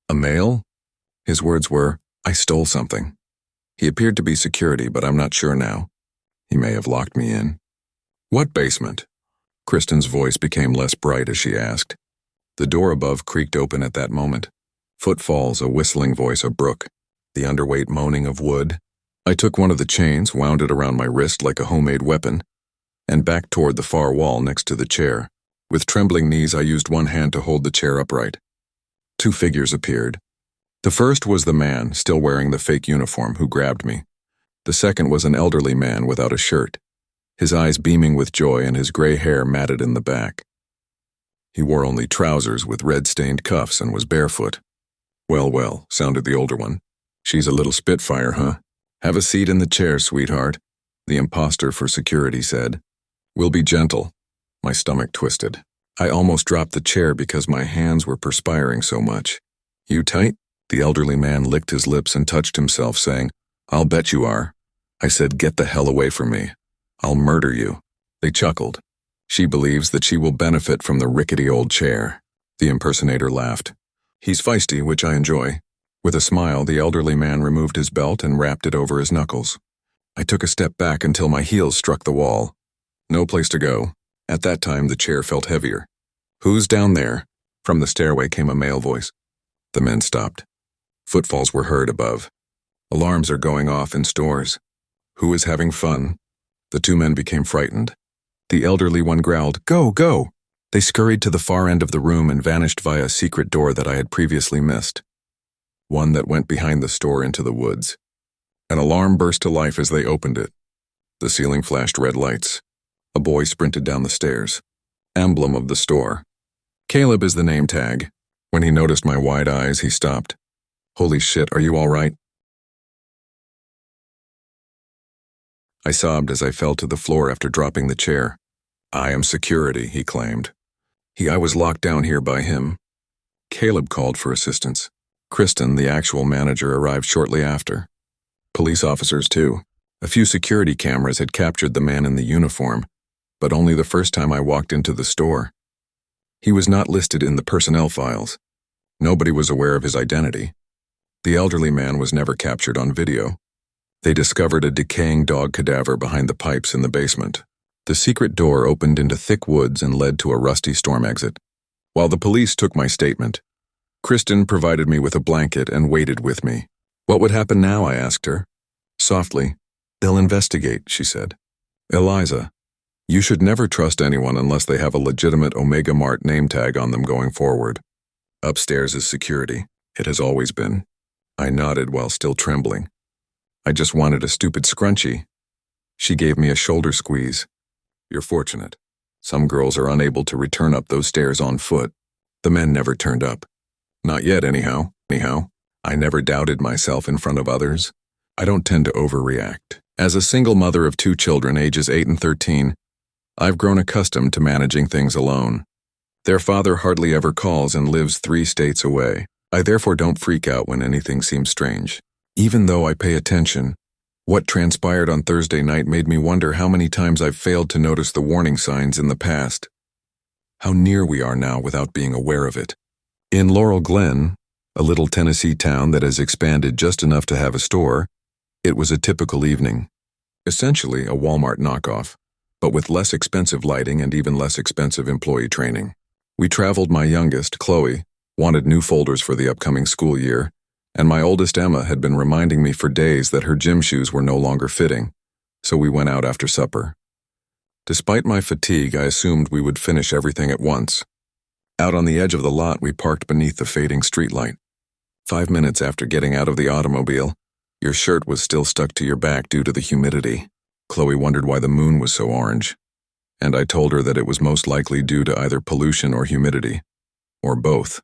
"A mail?" His words were, "I stole something." He appeared to be security, but I'm not sure now. He may have locked me in. "What basement?" Kristen's voice became less bright as she asked. The door above creaked open at that moment. Footfalls, a whistling voice, a brook, the underweight moaning of wood. I took one of the chains, wound it around my wrist like a homemade weapon, and backed toward the far wall next to the chair. With trembling knees, I used one hand to hold the chair upright. 2 figures appeared. The first was the man, still wearing the fake uniform, who grabbed me. The second was an elderly man without a shirt. his eyes beaming with joy and his gray hair matted in the back. He wore only trousers with red-stained cuffs and was barefoot. "Well, well," sounded the older one. "She's a little spitfire, huh? Have a seat in the chair, sweetheart," the imposter for security said. "We'll be gentle." My stomach twisted. I almost dropped the chair because my hands were perspiring so much. "You tight?" The elderly man licked his lips and touched himself, saying, "I'll bet you are." I said, "Get the hell away from me. I'll murder you." They chuckled. "She believes that she will benefit from the rickety old chair." The impersonator laughed. "He's feisty, which I enjoy." With a smile, the elderly man removed his belt and wrapped it over his knuckles. I took a step back until my heels struck the wall. No place to go. At that time, the chair felt heavier. "Who's down there?" From the stairway came a male voice. The men stopped. Footfalls were heard above. Alarms are going off in stores. Who is having fun? The two men became frightened. The elderly one growled, "Go, go!" They scurried to the far end of the room and vanished via a secret door that I had previously missed. One that went behind the store into the woods. An alarm burst to life as they opened it. The ceiling flashed red lights. A boy sprinted down the stairs. Emblem of the store. "Caleb is the name tag." When he noticed my wide eyes, he stopped. "Holy shit, are you all right?" I sobbed as I fell to the floor after dropping the chair. "I am security," he claimed. I was locked down here by him. Caleb called for assistance. Kristen, the actual manager, arrived shortly after. Police officers, too. A few security cameras had captured the man in the uniform, but only the first time I walked into the store. He was not listed in the personnel files. Nobody was aware of his identity. The elderly man was never captured on video. They discovered a decaying dog cadaver behind the pipes in the basement. The secret door opened into thick woods and led to a rusty storm exit. While the police took my statement, Kristen provided me with a blanket and waited with me. "What would happen now?" I asked her. Softly, "They'll investigate," she said. "Eliza, you should never trust anyone unless they have a legitimate Omega Mart name tag on them going forward. Upstairs is security. It has always been." I nodded while still trembling. "I just wanted a stupid scrunchie." She gave me a shoulder squeeze. "You're fortunate. Some girls are unable to return up those stairs on foot." The men never turned up. Not yet, anyhow. I never doubted myself in front of others. I don't tend to overreact. As a single mother of 2 children, ages 8 and 13, I've grown accustomed to managing things alone. Their father hardly ever calls and lives 3 states away. I therefore don't freak out when anything seems strange. Even though I pay attention, what transpired on Thursday night made me wonder how many times I've failed to notice the warning signs in the past. How near we are now without being aware of it. In Laurel Glen, a little Tennessee town that has expanded just enough to have a store, it was a typical evening. Essentially a Walmart knockoff, but with less expensive lighting and even less expensive employee training. We traveled. My youngest, Chloe, wanted new folders for the upcoming school year, and my oldest, Emma, had been reminding me for days that her gym shoes were no longer fitting, so we went out after supper. Despite my fatigue, I assumed we would finish everything at once. Out on the edge of the lot, we parked beneath the fading streetlight. 5 minutes after getting out of the automobile, your shirt was still stuck to your back due to the humidity. Chloe wondered why the moon was so orange, and I told her that it was most likely due to either pollution or humidity, or both.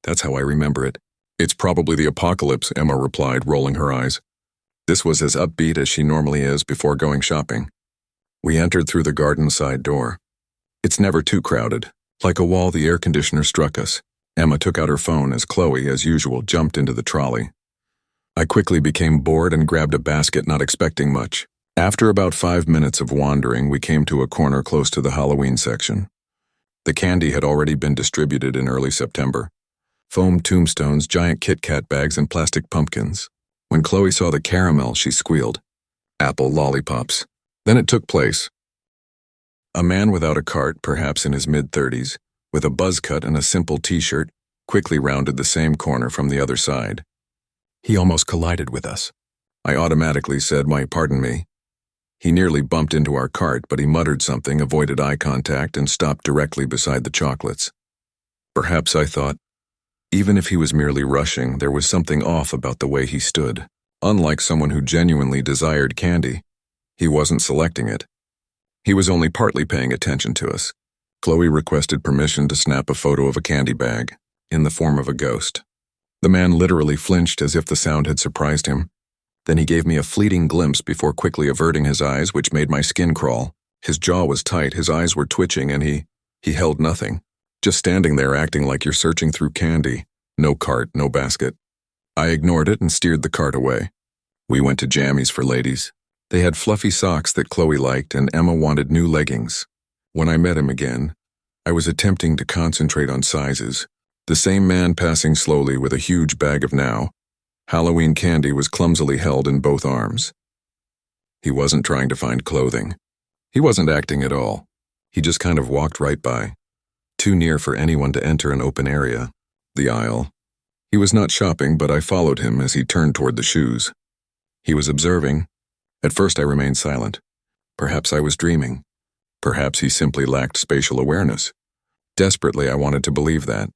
That's how I remember it. "It's probably the apocalypse," Emma replied, rolling her eyes. This was as upbeat as she normally is before going shopping. We entered through the garden side door. It's never too crowded. Like a wall, the air conditioner struck us. Emma took out her phone as Chloe, as usual, jumped into the trolley. I quickly became bored and grabbed a basket, not expecting much. After about 5 minutes of wandering, we came to a corner close to the Halloween section. The candy had already been distributed in early September. Foam tombstones, giant Kit Kat bags, and plastic pumpkins. When Chloe saw the caramel, she squealed. Apple lollipops. Then it took place. A man without a cart, perhaps in his mid-30s, with a buzz cut and a simple t-shirt, quickly rounded the same corner from the other side. He almost collided with us. I automatically said, pardon me." He nearly bumped into our cart, but he muttered something, avoided eye contact, and stopped directly beside the chocolates. Perhaps, I thought, even if he was merely rushing, there was something off about the way he stood. Unlike someone who genuinely desired candy, he wasn't selecting it. He was only partly paying attention to us. Chloe requested permission to snap a photo of a candy bag, in the form of a ghost. The man literally flinched as if the sound had surprised him. Then he gave me a fleeting glimpse before quickly averting his eyes, which made my skin crawl. His jaw was tight, his eyes were twitching, and he held nothing. Just standing there acting like you're searching through candy. No cart, no basket. I ignored it and steered the cart away. We went to Jammies for ladies. They had fluffy socks that Chloe liked, and Emma wanted new leggings. When I met him again, I was attempting to concentrate on sizes. The same man passing slowly with a huge bag of now. Halloween candy was clumsily held in both arms. He wasn't trying to find clothing. He wasn't acting at all. He just kind of walked right by. Too near for anyone to enter an open area. The aisle. He was not shopping, but I followed him as he turned toward the shoes. He was observing. At first I remained silent. Perhaps I was dreaming. Perhaps he simply lacked spatial awareness. Desperately, I wanted to believe that.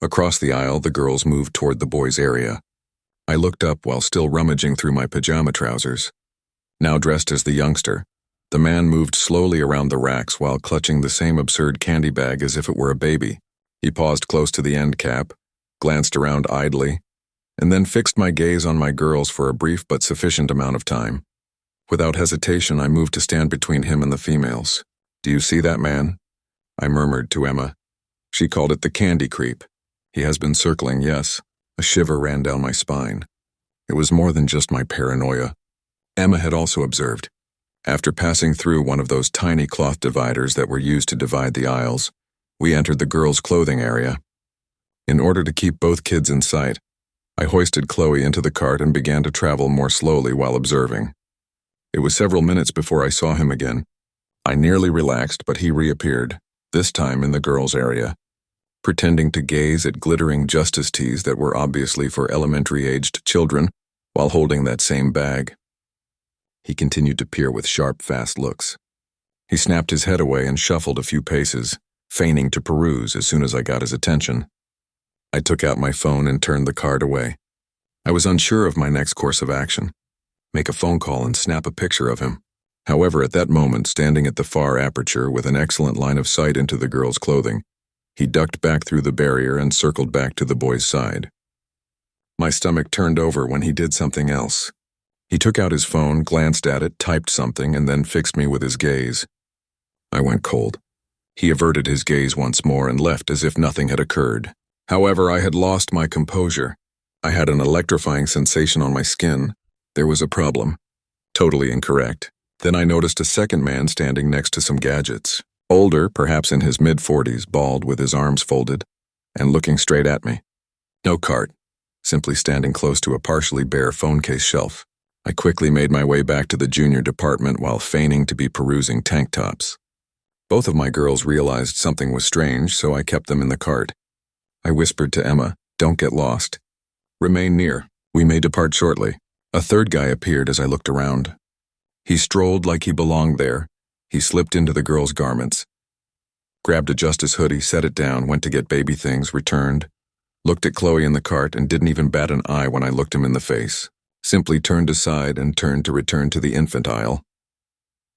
Across the aisle, the girls moved toward the boys' area. I looked up while still rummaging through my pajama trousers. Now dressed as the youngster, the man moved slowly around the racks while clutching the same absurd candy bag as if it were a baby. He paused close to the end cap, glanced around idly, and then fixed my gaze on my girls for a brief but sufficient amount of time. Without hesitation, I moved to stand between him and the females. "Do you see that man?" I murmured to Emma. She called it the candy creep. He has been circling, yes. A shiver ran down my spine. It was more than just my paranoia. Emma had also observed. After passing through one of those tiny cloth dividers that were used to divide the aisles, we entered the girls' clothing area. In order to keep both kids in sight, I hoisted Chloe into the cart and began to travel more slowly while observing. It was several minutes before I saw him again. I nearly relaxed, but he reappeared, this time in the girls' area, pretending to gaze at glittering justice teas that were obviously for elementary-aged children while holding that same bag. He continued to peer with sharp, fast looks. He snapped his head away and shuffled a few paces, feigning to peruse as soon as I got his attention. I took out my phone and turned the cart away. I was unsure of my next course of action. Make a phone call and snap a picture of him. However, at that moment, standing at the far aperture with an excellent line of sight into the girl's clothing, he ducked back through the barrier and circled back to the boy's side. My stomach turned over when he did something else. He took out his phone, glanced at it, typed something, and then fixed me with his gaze. I went cold. He averted his gaze once more and left as if nothing had occurred. However, I had lost my composure. I had an electrifying sensation on my skin. There was a problem. Totally incorrect. Then I noticed a second man standing next to some gadgets. Older, perhaps in his mid-40s, bald with his arms folded, and looking straight at me. No cart, simply standing close to a partially bare phone case shelf. I quickly made my way back to the junior department while feigning to be perusing tank tops. Both of my girls realized something was strange, so I kept them in the cart. I whispered to Emma, "Don't get lost. Remain near. We may depart shortly." A third guy appeared as I looked around. He strolled like he belonged there. He slipped into the girls' garments, grabbed a justice hoodie, set it down, went to get baby things, returned, looked at Chloe in the cart, and didn't even bat an eye when I looked him in the face. Simply turned aside and turned to return to the infant aisle.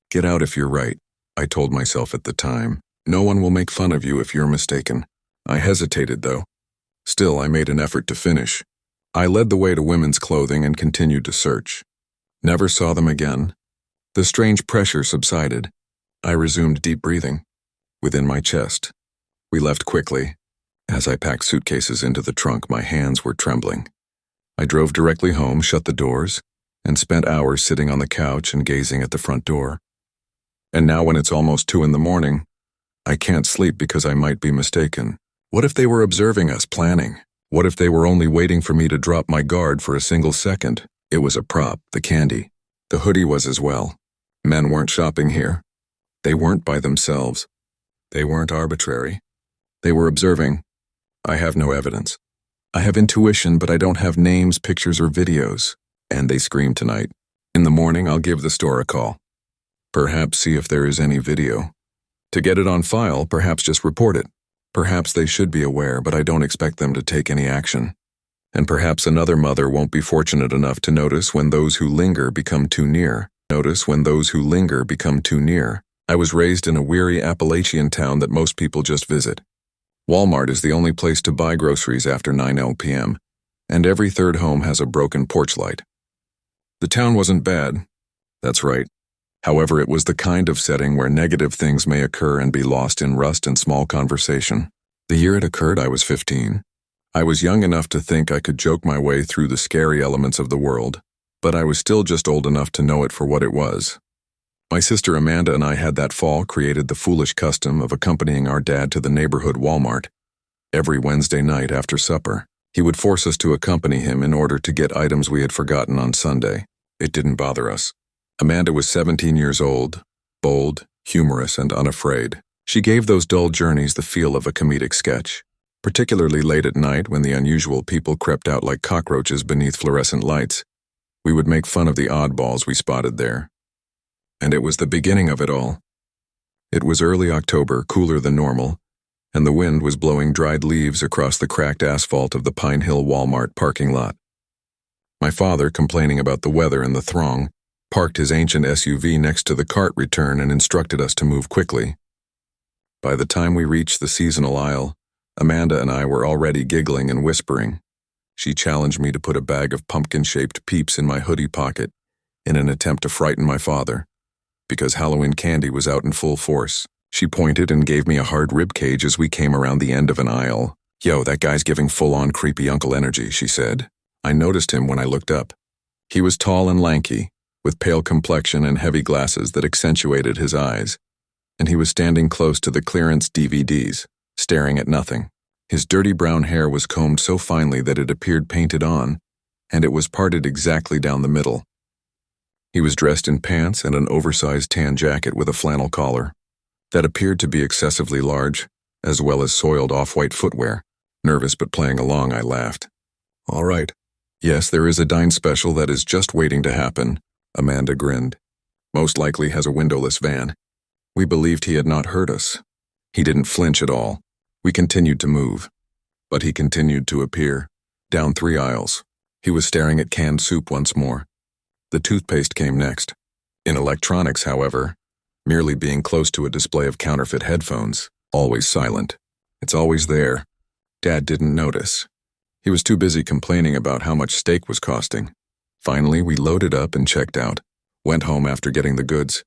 "Get out if you're right," I told myself at the time. "No one will make fun of you if you're mistaken." I hesitated, though. Still, I made an effort to finish. I led the way to women's clothing and continued to search. Never saw them again. The strange pressure subsided. I resumed deep breathing. Within my chest. We left quickly. As I packed suitcases into the trunk, my hands were trembling. I drove directly home, shut the doors, and spent hours sitting on the couch and gazing at the front door. And now when it's almost 2 in the morning, I can't sleep because I might be mistaken. What if they were observing us, planning? What if they were only waiting for me to drop my guard for a single second? It was a prop, the candy. The hoodie was as well. Men weren't shopping here. They weren't by themselves. They weren't arbitrary. They were observing. I have no evidence. I have intuition, but I don't have names, pictures, or videos. And they screamed tonight. In the morning, I'll give the store a call. Perhaps see if there is any video. To get it on file, perhaps just report it. Perhaps they should be aware, but I don't expect them to take any action. And perhaps another mother won't be fortunate enough to notice when those who linger become too near. Notice when those who linger become too near. I was raised in a weary Appalachian town that most people just visit. Walmart is the only place to buy groceries after 9 p.m., and every third home has a broken porch light. The town wasn't bad. That's right. However, it was the kind of setting where negative things may occur and be lost in rust and small conversation. The year it occurred, I was 15. I was young enough to think I could joke my way through the scary elements of the world, but I was still just old enough to know it for what it was. My sister Amanda and I had that fall created the foolish custom of accompanying our dad to the neighborhood Walmart. Every Wednesday night after supper, he would force us to accompany him in order to get items we had forgotten on Sunday. It didn't bother us. Amanda was 17 years old, bold, humorous, and unafraid. She gave those dull journeys the feel of a comedic sketch, particularly late at night when the unusual people crept out like cockroaches beneath fluorescent lights. We would make fun of the oddballs we spotted there. And it was the beginning of it all. It was early October, cooler than normal, and the wind was blowing dried leaves across the cracked asphalt of the Pine Hill Walmart parking lot. My father, complaining about the weather and the throng, parked his ancient SUV next to the cart return and instructed us to move quickly. By the time we reached the seasonal aisle, Amanda and I were already giggling and whispering. She challenged me to put a bag of pumpkin-shaped Peeps in my hoodie pocket in an attempt to frighten my father. Because Halloween candy was out in full force, she pointed and gave me a hard rib cage as we came around the end of an aisle. "Yo, that guy's giving full-on creepy uncle energy," she said. I noticed him when I looked up. He was tall and lanky, with pale complexion and heavy glasses that accentuated his eyes, and he was standing close to the clearance DVDs, staring at nothing. His dirty brown hair was combed so finely that it appeared painted on, and it was parted exactly down the middle. He was dressed in pants and an oversized tan jacket with a flannel collar that appeared to be excessively large, as well as soiled off-white footwear. Nervous but playing along, I laughed. "All right. Yes, there is a dine special that is just waiting to happen," Amanda grinned. "Most likely has a windowless van." We believed he had not heard us. He didn't flinch at all. We continued to move. But he continued to appear. Down 3 aisles. He was staring at canned soup once more. The toothpaste came next. In electronics, however, merely being close to a display of counterfeit headphones, always silent. It's always there. Dad didn't notice. He was too busy complaining about how much steak was costing. Finally, we loaded up and checked out. Went home after getting the goods.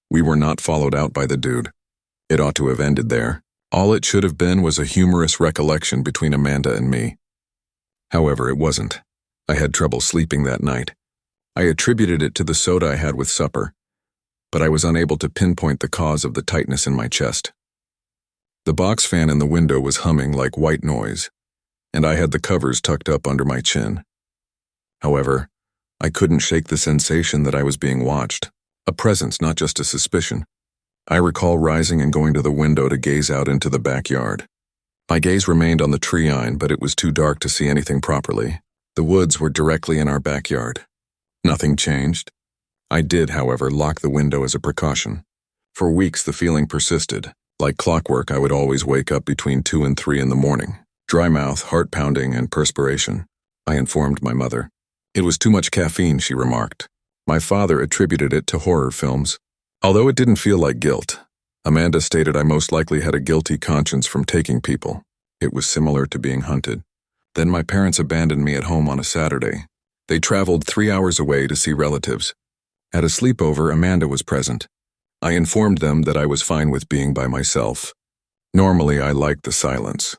We were not followed out by the dude. It ought to have ended there. All it should have been was a humorous recollection between Amanda and me. However, it wasn't. I had trouble sleeping that night. I attributed it to the soda I had with supper, but I was unable to pinpoint the cause of the tightness in my chest. The box fan in the window was humming like white noise, and I had the covers tucked up under my chin. However, I couldn't shake the sensation that I was being watched, a presence, not just a suspicion. I recall rising and going to the window to gaze out into the backyard. My gaze remained on the tree line, but it was too dark to see anything properly. The woods were directly in our backyard. Nothing changed. I did, however, lock the window as a precaution. For weeks the feeling persisted. Like clockwork, I would always wake up between 2 and 3 in the morning. Dry mouth, heart pounding, and perspiration. I informed my mother. "It was too much caffeine," she remarked. My father attributed it to horror films. Although it didn't feel like guilt, Amanda stated I most likely had a guilty conscience from taking people. It was similar to being hunted. Then my parents abandoned me at home on a Saturday. They traveled 3 hours away to see relatives. At a sleepover, Amanda was present. I informed them that I was fine with being by myself. Normally, I liked the silence.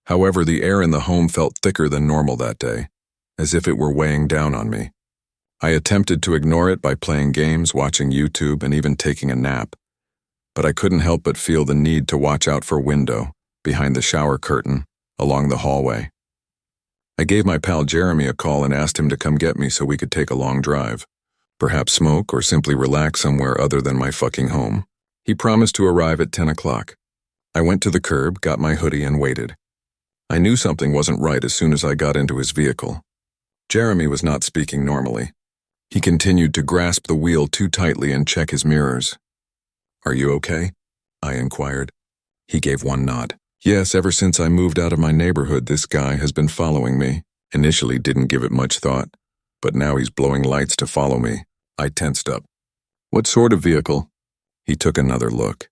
However, the air in the home felt thicker than normal that day, as if it were weighing down on me. I attempted to ignore it by playing games, watching YouTube, and even taking a nap. But I couldn't help but feel the need to watch out for window, behind the shower curtain, along the hallway. I gave my pal Jeremy a call and asked him to come get me so we could take a long drive. Perhaps smoke or simply relax somewhere other than my fucking home. He promised to arrive at 10 o'clock. I went to the curb, got my hoodie, and waited. I knew something wasn't right as soon as I got into his vehicle. Jeremy was not speaking normally. He continued to grasp the wheel too tightly and check his mirrors. "Are you okay?" I inquired. He gave one nod. "Yes, ever since I moved out of my neighborhood, this guy has been following me. Initially didn't give it much thought, but now he's blowing lights to follow me." I tensed up. "What sort of vehicle?" He took another look.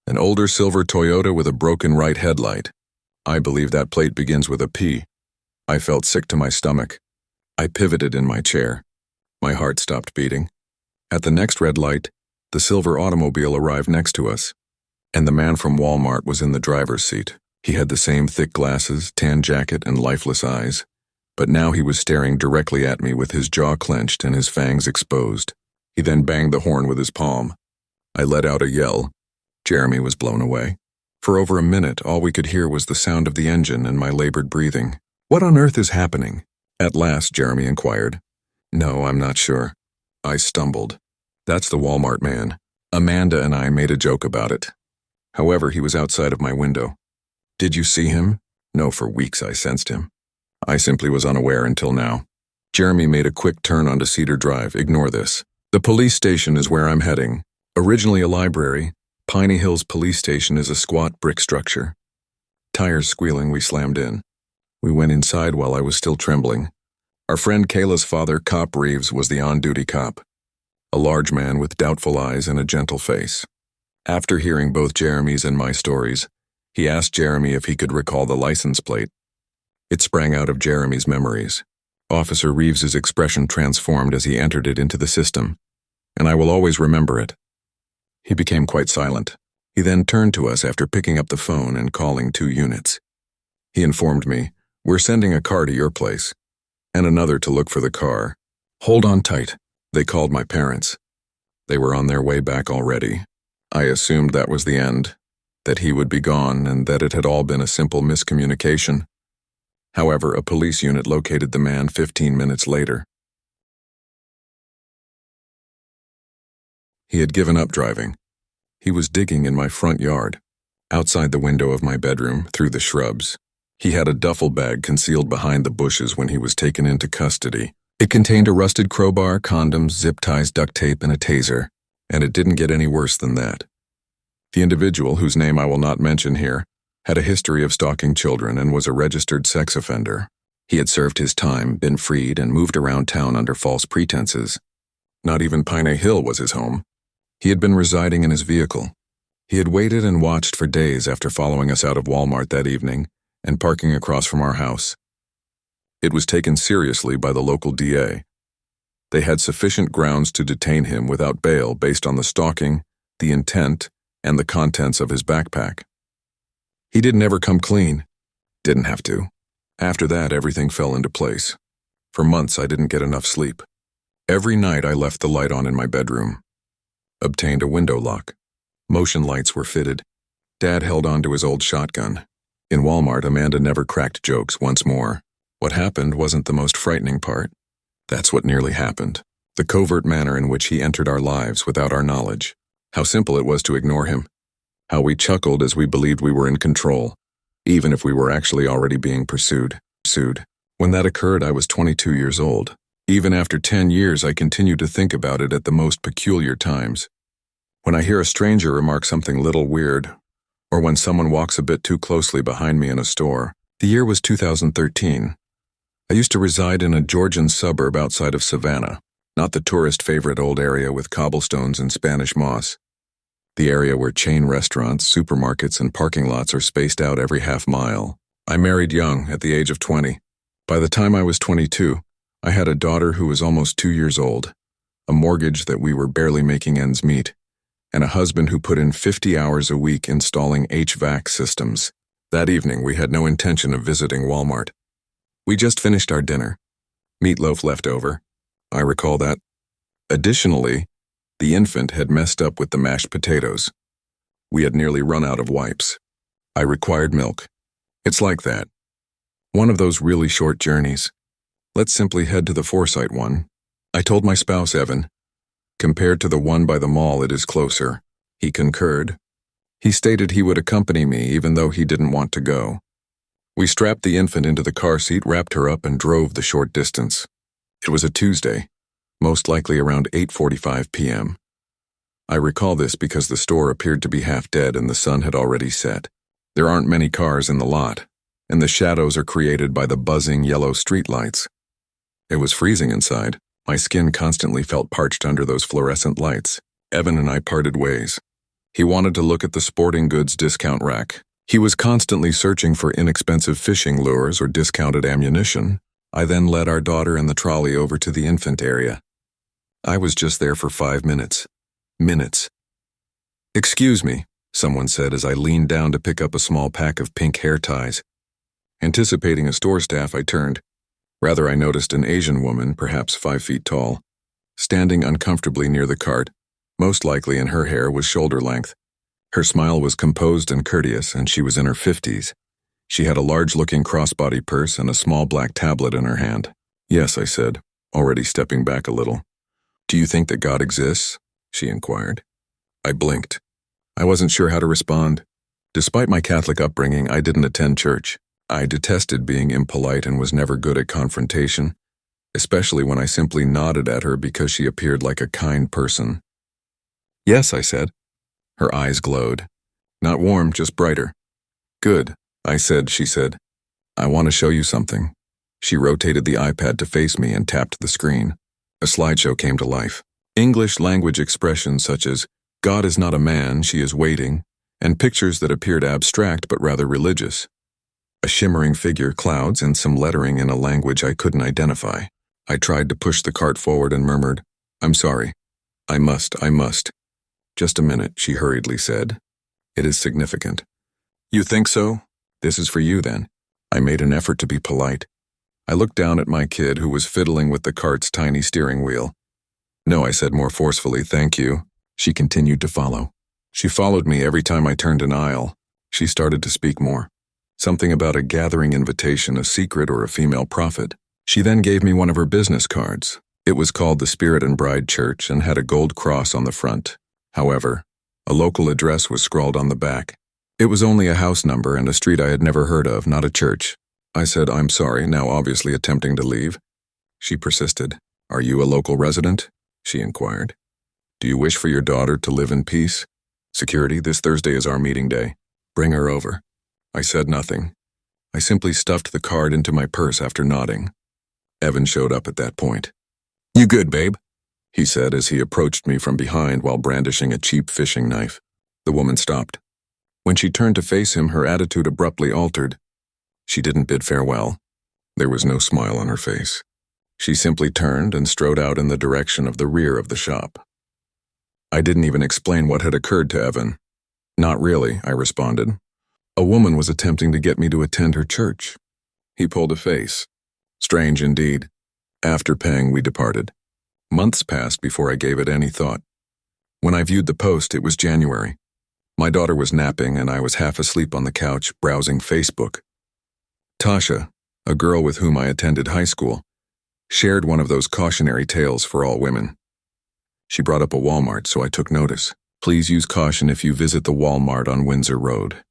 An older silver Toyota with a broken right headlight. I believe that plate begins with a P. I felt sick to my stomach. I pivoted in my chair. My heart stopped beating. At the next red light, the silver automobile arrived next to us, and the man from Walmart was in the driver's seat. He had the same thick glasses, tan jacket, and lifeless eyes, but now he was staring directly at me with his jaw clenched and his fangs exposed. He then banged the horn with his palm. I let out a yell. Jeremy was blown away. For over a minute, all we could hear was the sound of the engine and my labored breathing. "What on earth is happening?" At last, Jeremy inquired. "No, I'm not sure." I stumbled. "That's the Walmart man. Amanda and I made a joke about it. However, he was outside of my window." "Did you see him?" "No, for weeks I sensed him. I simply was unaware until now." Jeremy made a quick turn onto Cedar Drive. "Ignore this. The police station is where I'm heading. Originally a library, Piney Hills Police Station is a squat brick structure." Tires squealing, we slammed in. We went inside while I was still trembling. Our friend Kayla's father, Cop Reeves, was the on-duty cop. A large man with doubtful eyes and a gentle face. After hearing both Jeremy's and my stories, he asked Jeremy if he could recall the license plate. It sprang out of Jeremy's memories. Officer Reeves's expression transformed as he entered it into the system, and I will always remember it. He became quite silent. He then turned to us after picking up the phone and calling 2 units. He informed me, "We're sending a car to your place, and another to look for the car. Hold on tight." They called my parents. They were on their way back already. I assumed that was the end, that he would be gone and that it had all been a simple miscommunication. However, a police unit located the man 15 minutes later. He had given up driving. He was digging in my front yard, outside the window of my bedroom, through the shrubs. He had a duffel bag concealed behind the bushes when he was taken into custody. It contained a rusted crowbar, condoms, zip ties, duct tape, and a taser, and it didn't get any worse than that. The individual, whose name I will not mention here, had a history of stalking children and was a registered sex offender. He had served his time, been freed, and moved around town under false pretenses. Not even Piney Hill was his home. He had been residing in his vehicle. He had waited and watched for days after following us out of Walmart that evening and parking across from our house. It was taken seriously by the local DA. They had sufficient grounds to detain him without bail based on the stalking, the intent, and the contents of his backpack. He didn't ever come clean. Didn't have to. After that, everything fell into place. For months, I didn't get enough sleep. Every night, I left the light on in my bedroom. Obtained a window lock. Motion lights were fitted. Dad held on to his old shotgun. In Walmart, Amanda never cracked jokes once more. What happened wasn't the most frightening part. That's what nearly happened. The covert manner in which he entered our lives without our knowledge. How simple it was to ignore him. How we chuckled as we believed we were in control, even if we were actually already being pursued. When that occurred, I was 22 years old. Even after 10 years, I continue to think about it at the most peculiar times. When I hear a stranger remark something little weird, or when someone walks a bit too closely behind me in a store. The year was 2013. I used to reside in a Georgian suburb outside of Savannah, not the tourist favorite old area with cobblestones and Spanish moss. The area where chain restaurants, supermarkets, and parking lots are spaced out every half mile. I married young, at the age of 20. By the time I was 22, I had a daughter who was almost 2 years old, a mortgage that we were barely making ends meet, and a husband who put in 50 hours a week installing HVAC systems. That evening, we had no intention of visiting Walmart. We just finished our dinner. Meatloaf left over. I recall that. Additionally, the infant had messed up with the mashed potatoes. We had nearly run out of wipes. I required milk. It's like that. One of those really short journeys. Let's simply head to the Forsyth one. I told my spouse, Evan. Compared to the one by the mall, it is closer. He concurred. He stated he would accompany me even though he didn't want to go. We strapped the infant into the car seat, wrapped her up, and drove the short distance. It was a Tuesday, most likely around 8:45 p.m. I recall this because the store appeared to be half dead and the sun had already set. There aren't many cars in the lot, and the shadows are created by the buzzing yellow streetlights. It was freezing inside. My skin constantly felt parched under those fluorescent lights. Evan and I parted ways. He wanted to look at the sporting goods discount rack. He was constantly searching for inexpensive fishing lures or discounted ammunition. I then led our daughter and the trolley over to the infant area. I was just there for 5 minutes. Minutes. "Excuse me," someone said as I leaned down to pick up a small pack of pink hair ties. Anticipating a store staff, I turned. Rather, I noticed an Asian woman, perhaps 5 feet tall, standing uncomfortably near the cart. Most likely, and her hair was shoulder length. Her smile was composed and courteous, and she was in her 50s. She had a large-looking crossbody purse and a small black tablet in her hand. "Yes," I said, already stepping back a little. "Do you think that God exists?" she inquired. I blinked. I wasn't sure how to respond. Despite my Catholic upbringing, I didn't attend church. I detested being impolite and was never good at confrontation, especially when I simply nodded at her because she appeared like a kind person. "Yes," I said. Her eyes glowed. Not warm, just brighter. "Good," I said, she said. "I want to show you something." She rotated the iPad to face me and tapped the screen. A slideshow came to life. English language expressions such as, "God is not a man, she is waiting," and pictures that appeared abstract but rather religious. A shimmering figure, clouds, and some lettering in a language I couldn't identify. I tried to push the cart forward and murmured, "I'm sorry. I must. "Just a minute," she hurriedly said. "It is significant." "You think so? This is for you, then." I made an effort to be polite. I looked down at my kid who was fiddling with the cart's tiny steering wheel. "No," I said more forcefully, "thank you." She continued to follow. She followed me every time I turned an aisle. She started to speak more. Something about a gathering invitation, a secret, or a female prophet. She then gave me one of her business cards. It was called the Spirit and Bride Church and had a gold cross on the front. However, a local address was scrawled on the back. It was only a house number and a street I had never heard of, not a church. I said, "I'm sorry," now obviously attempting to leave. She persisted. "Are you a local resident?" she inquired. "Do you wish for your daughter to live in peace? Security, this Thursday is our meeting day. Bring her over." I said nothing. I simply stuffed the card into my purse after nodding. Evan showed up at that point. "You good, babe?" he said as he approached me from behind while brandishing a cheap fishing knife. The woman stopped. When she turned to face him, her attitude abruptly altered. She didn't bid farewell. There was no smile on her face. She simply turned and strode out in the direction of the rear of the shop. I didn't even explain what had occurred to Evan. "Not really," I responded. "A woman was attempting to get me to attend her church." He pulled a face. Strange indeed. After paying, we departed. Months passed before I gave it any thought. When I viewed the post, it was January. My daughter was napping and I was half asleep on the couch, browsing Facebook. Tasha, a girl with whom I attended high school, shared one of those cautionary tales for all women. She brought up a Walmart, so I took notice. "Please use caution if you visit the Walmart on Windsor Road."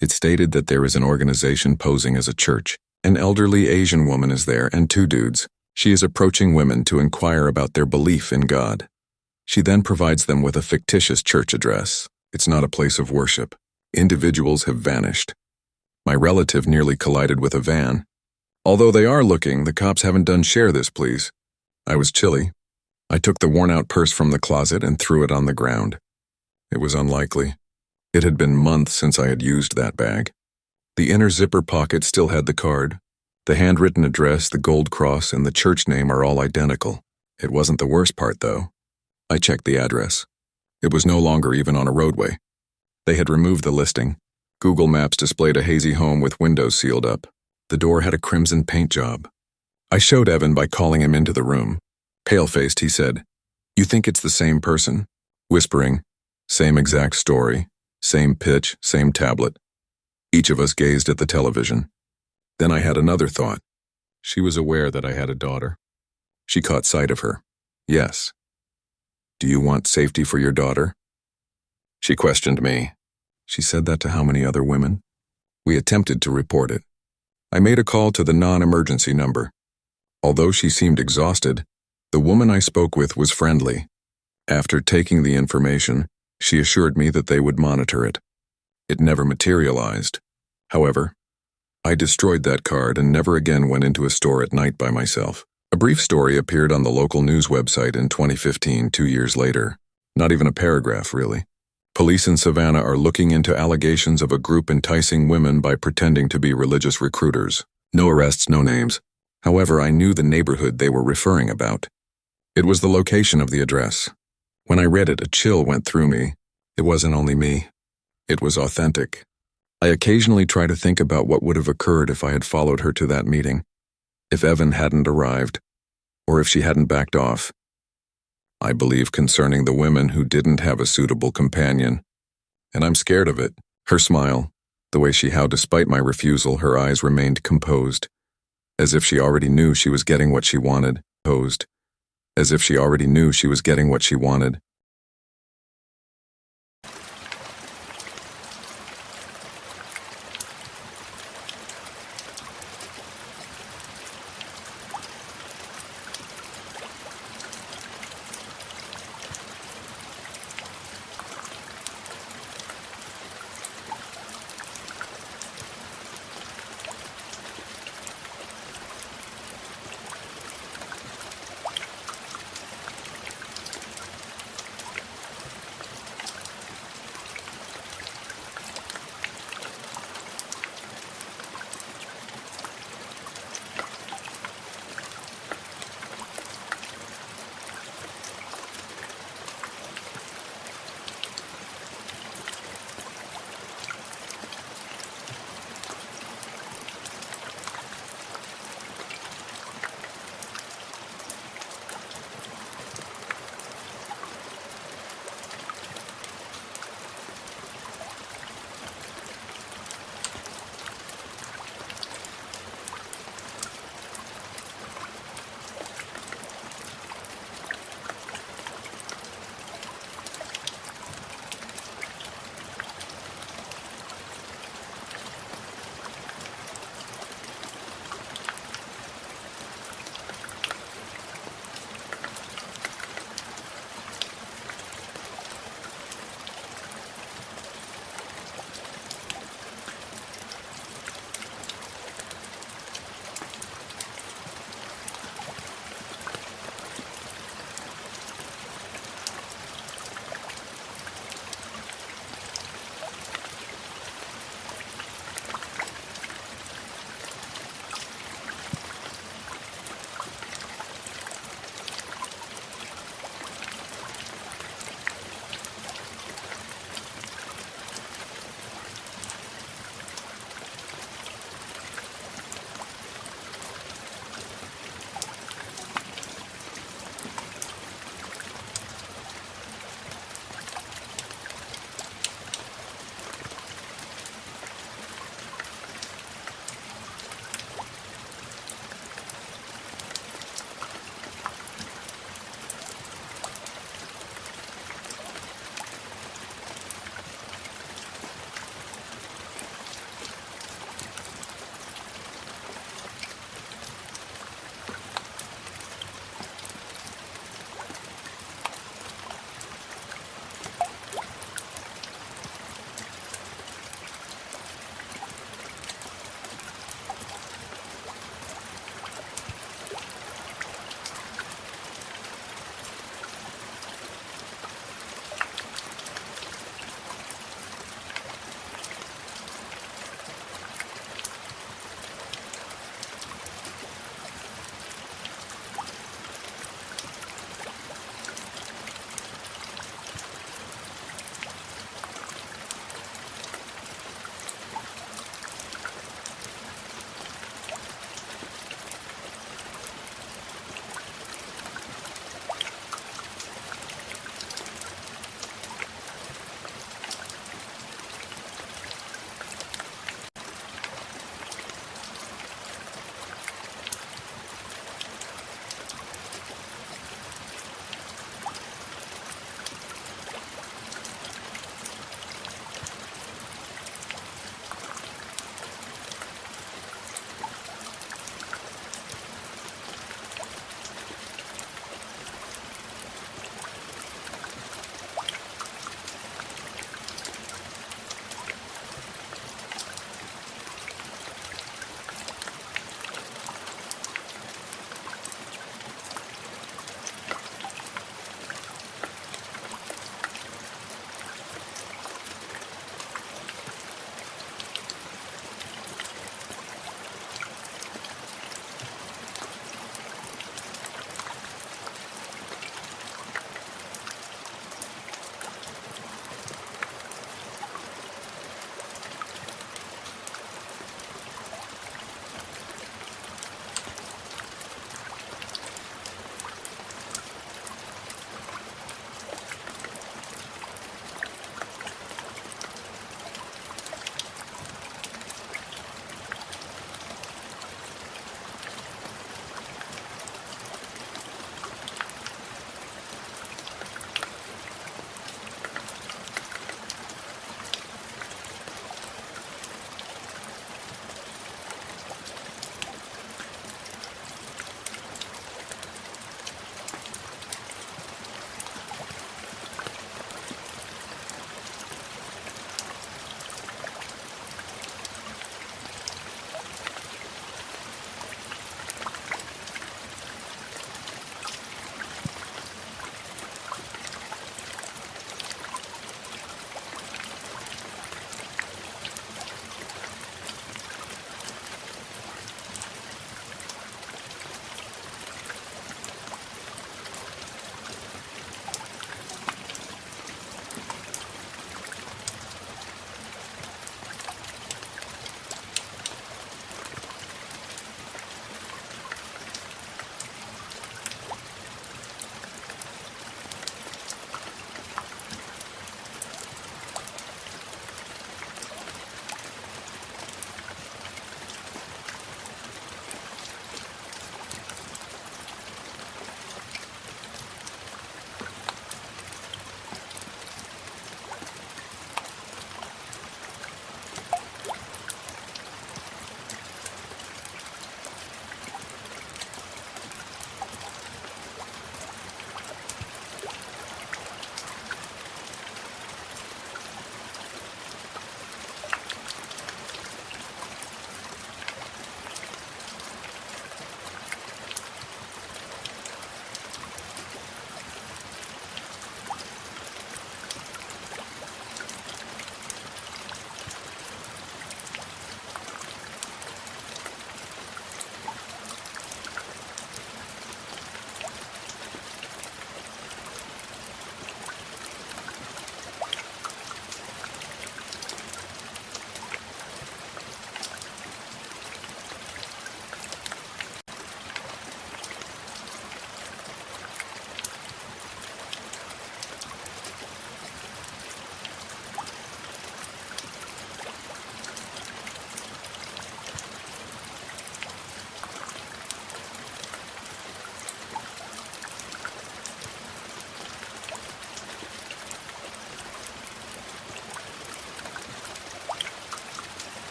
It stated that there is an organization posing as a church. An elderly Asian woman is there and 2 dudes. She is approaching women to inquire about their belief in God. She then provides them with a fictitious church address. It's not a place of worship. Individuals have vanished. My relative nearly collided with a van. "Although they are looking, the cops haven't done share this, please." I was chilly. I took the worn-out purse from the closet and threw it on the ground. It was unlikely. It had been months since I had used that bag. The inner zipper pocket still had the card. The handwritten address, the gold cross, and the church name are all identical. It wasn't the worst part, though. I checked the address. It was no longer even on a roadway. They had removed the listing. Google Maps displayed a hazy home with windows sealed up. The door had a crimson paint job. I showed Evan by calling him into the room. Pale-faced, he said, "You think it's the same person?" Whispering, "Same exact story, same pitch, same tablet." Each of us gazed at the television. Then I had another thought. She was aware that I had a daughter. She caught sight of her. "Yes." "Do you want safety for your daughter?" She questioned me. She said that to how many other women? We attempted to report it. I made a call to the non-emergency number. Although she seemed exhausted, the woman I spoke with was friendly. After taking the information, she assured me that they would monitor it. It never materialized. However, I destroyed that card and never again went into a store at night by myself. A brief story appeared on the local news website in 2015, 2 years later. Not even a paragraph, really. Police in Savannah are looking into allegations of a group enticing women by pretending to be religious recruiters. No arrests, no names. However, I knew the neighborhood they were referring about. It was the location of the address. When I read it, a chill went through me. It wasn't only me. It was authentic. I occasionally try to think about what would have occurred if I had followed her to that meeting, if Evan hadn't arrived, or if she hadn't backed off. I believe concerning the women who didn't have a suitable companion, and I'm scared of it. Her smile, the way how despite my refusal, her eyes remained composed, as if she already knew she was getting what she wanted, as if she already knew she was getting what she wanted.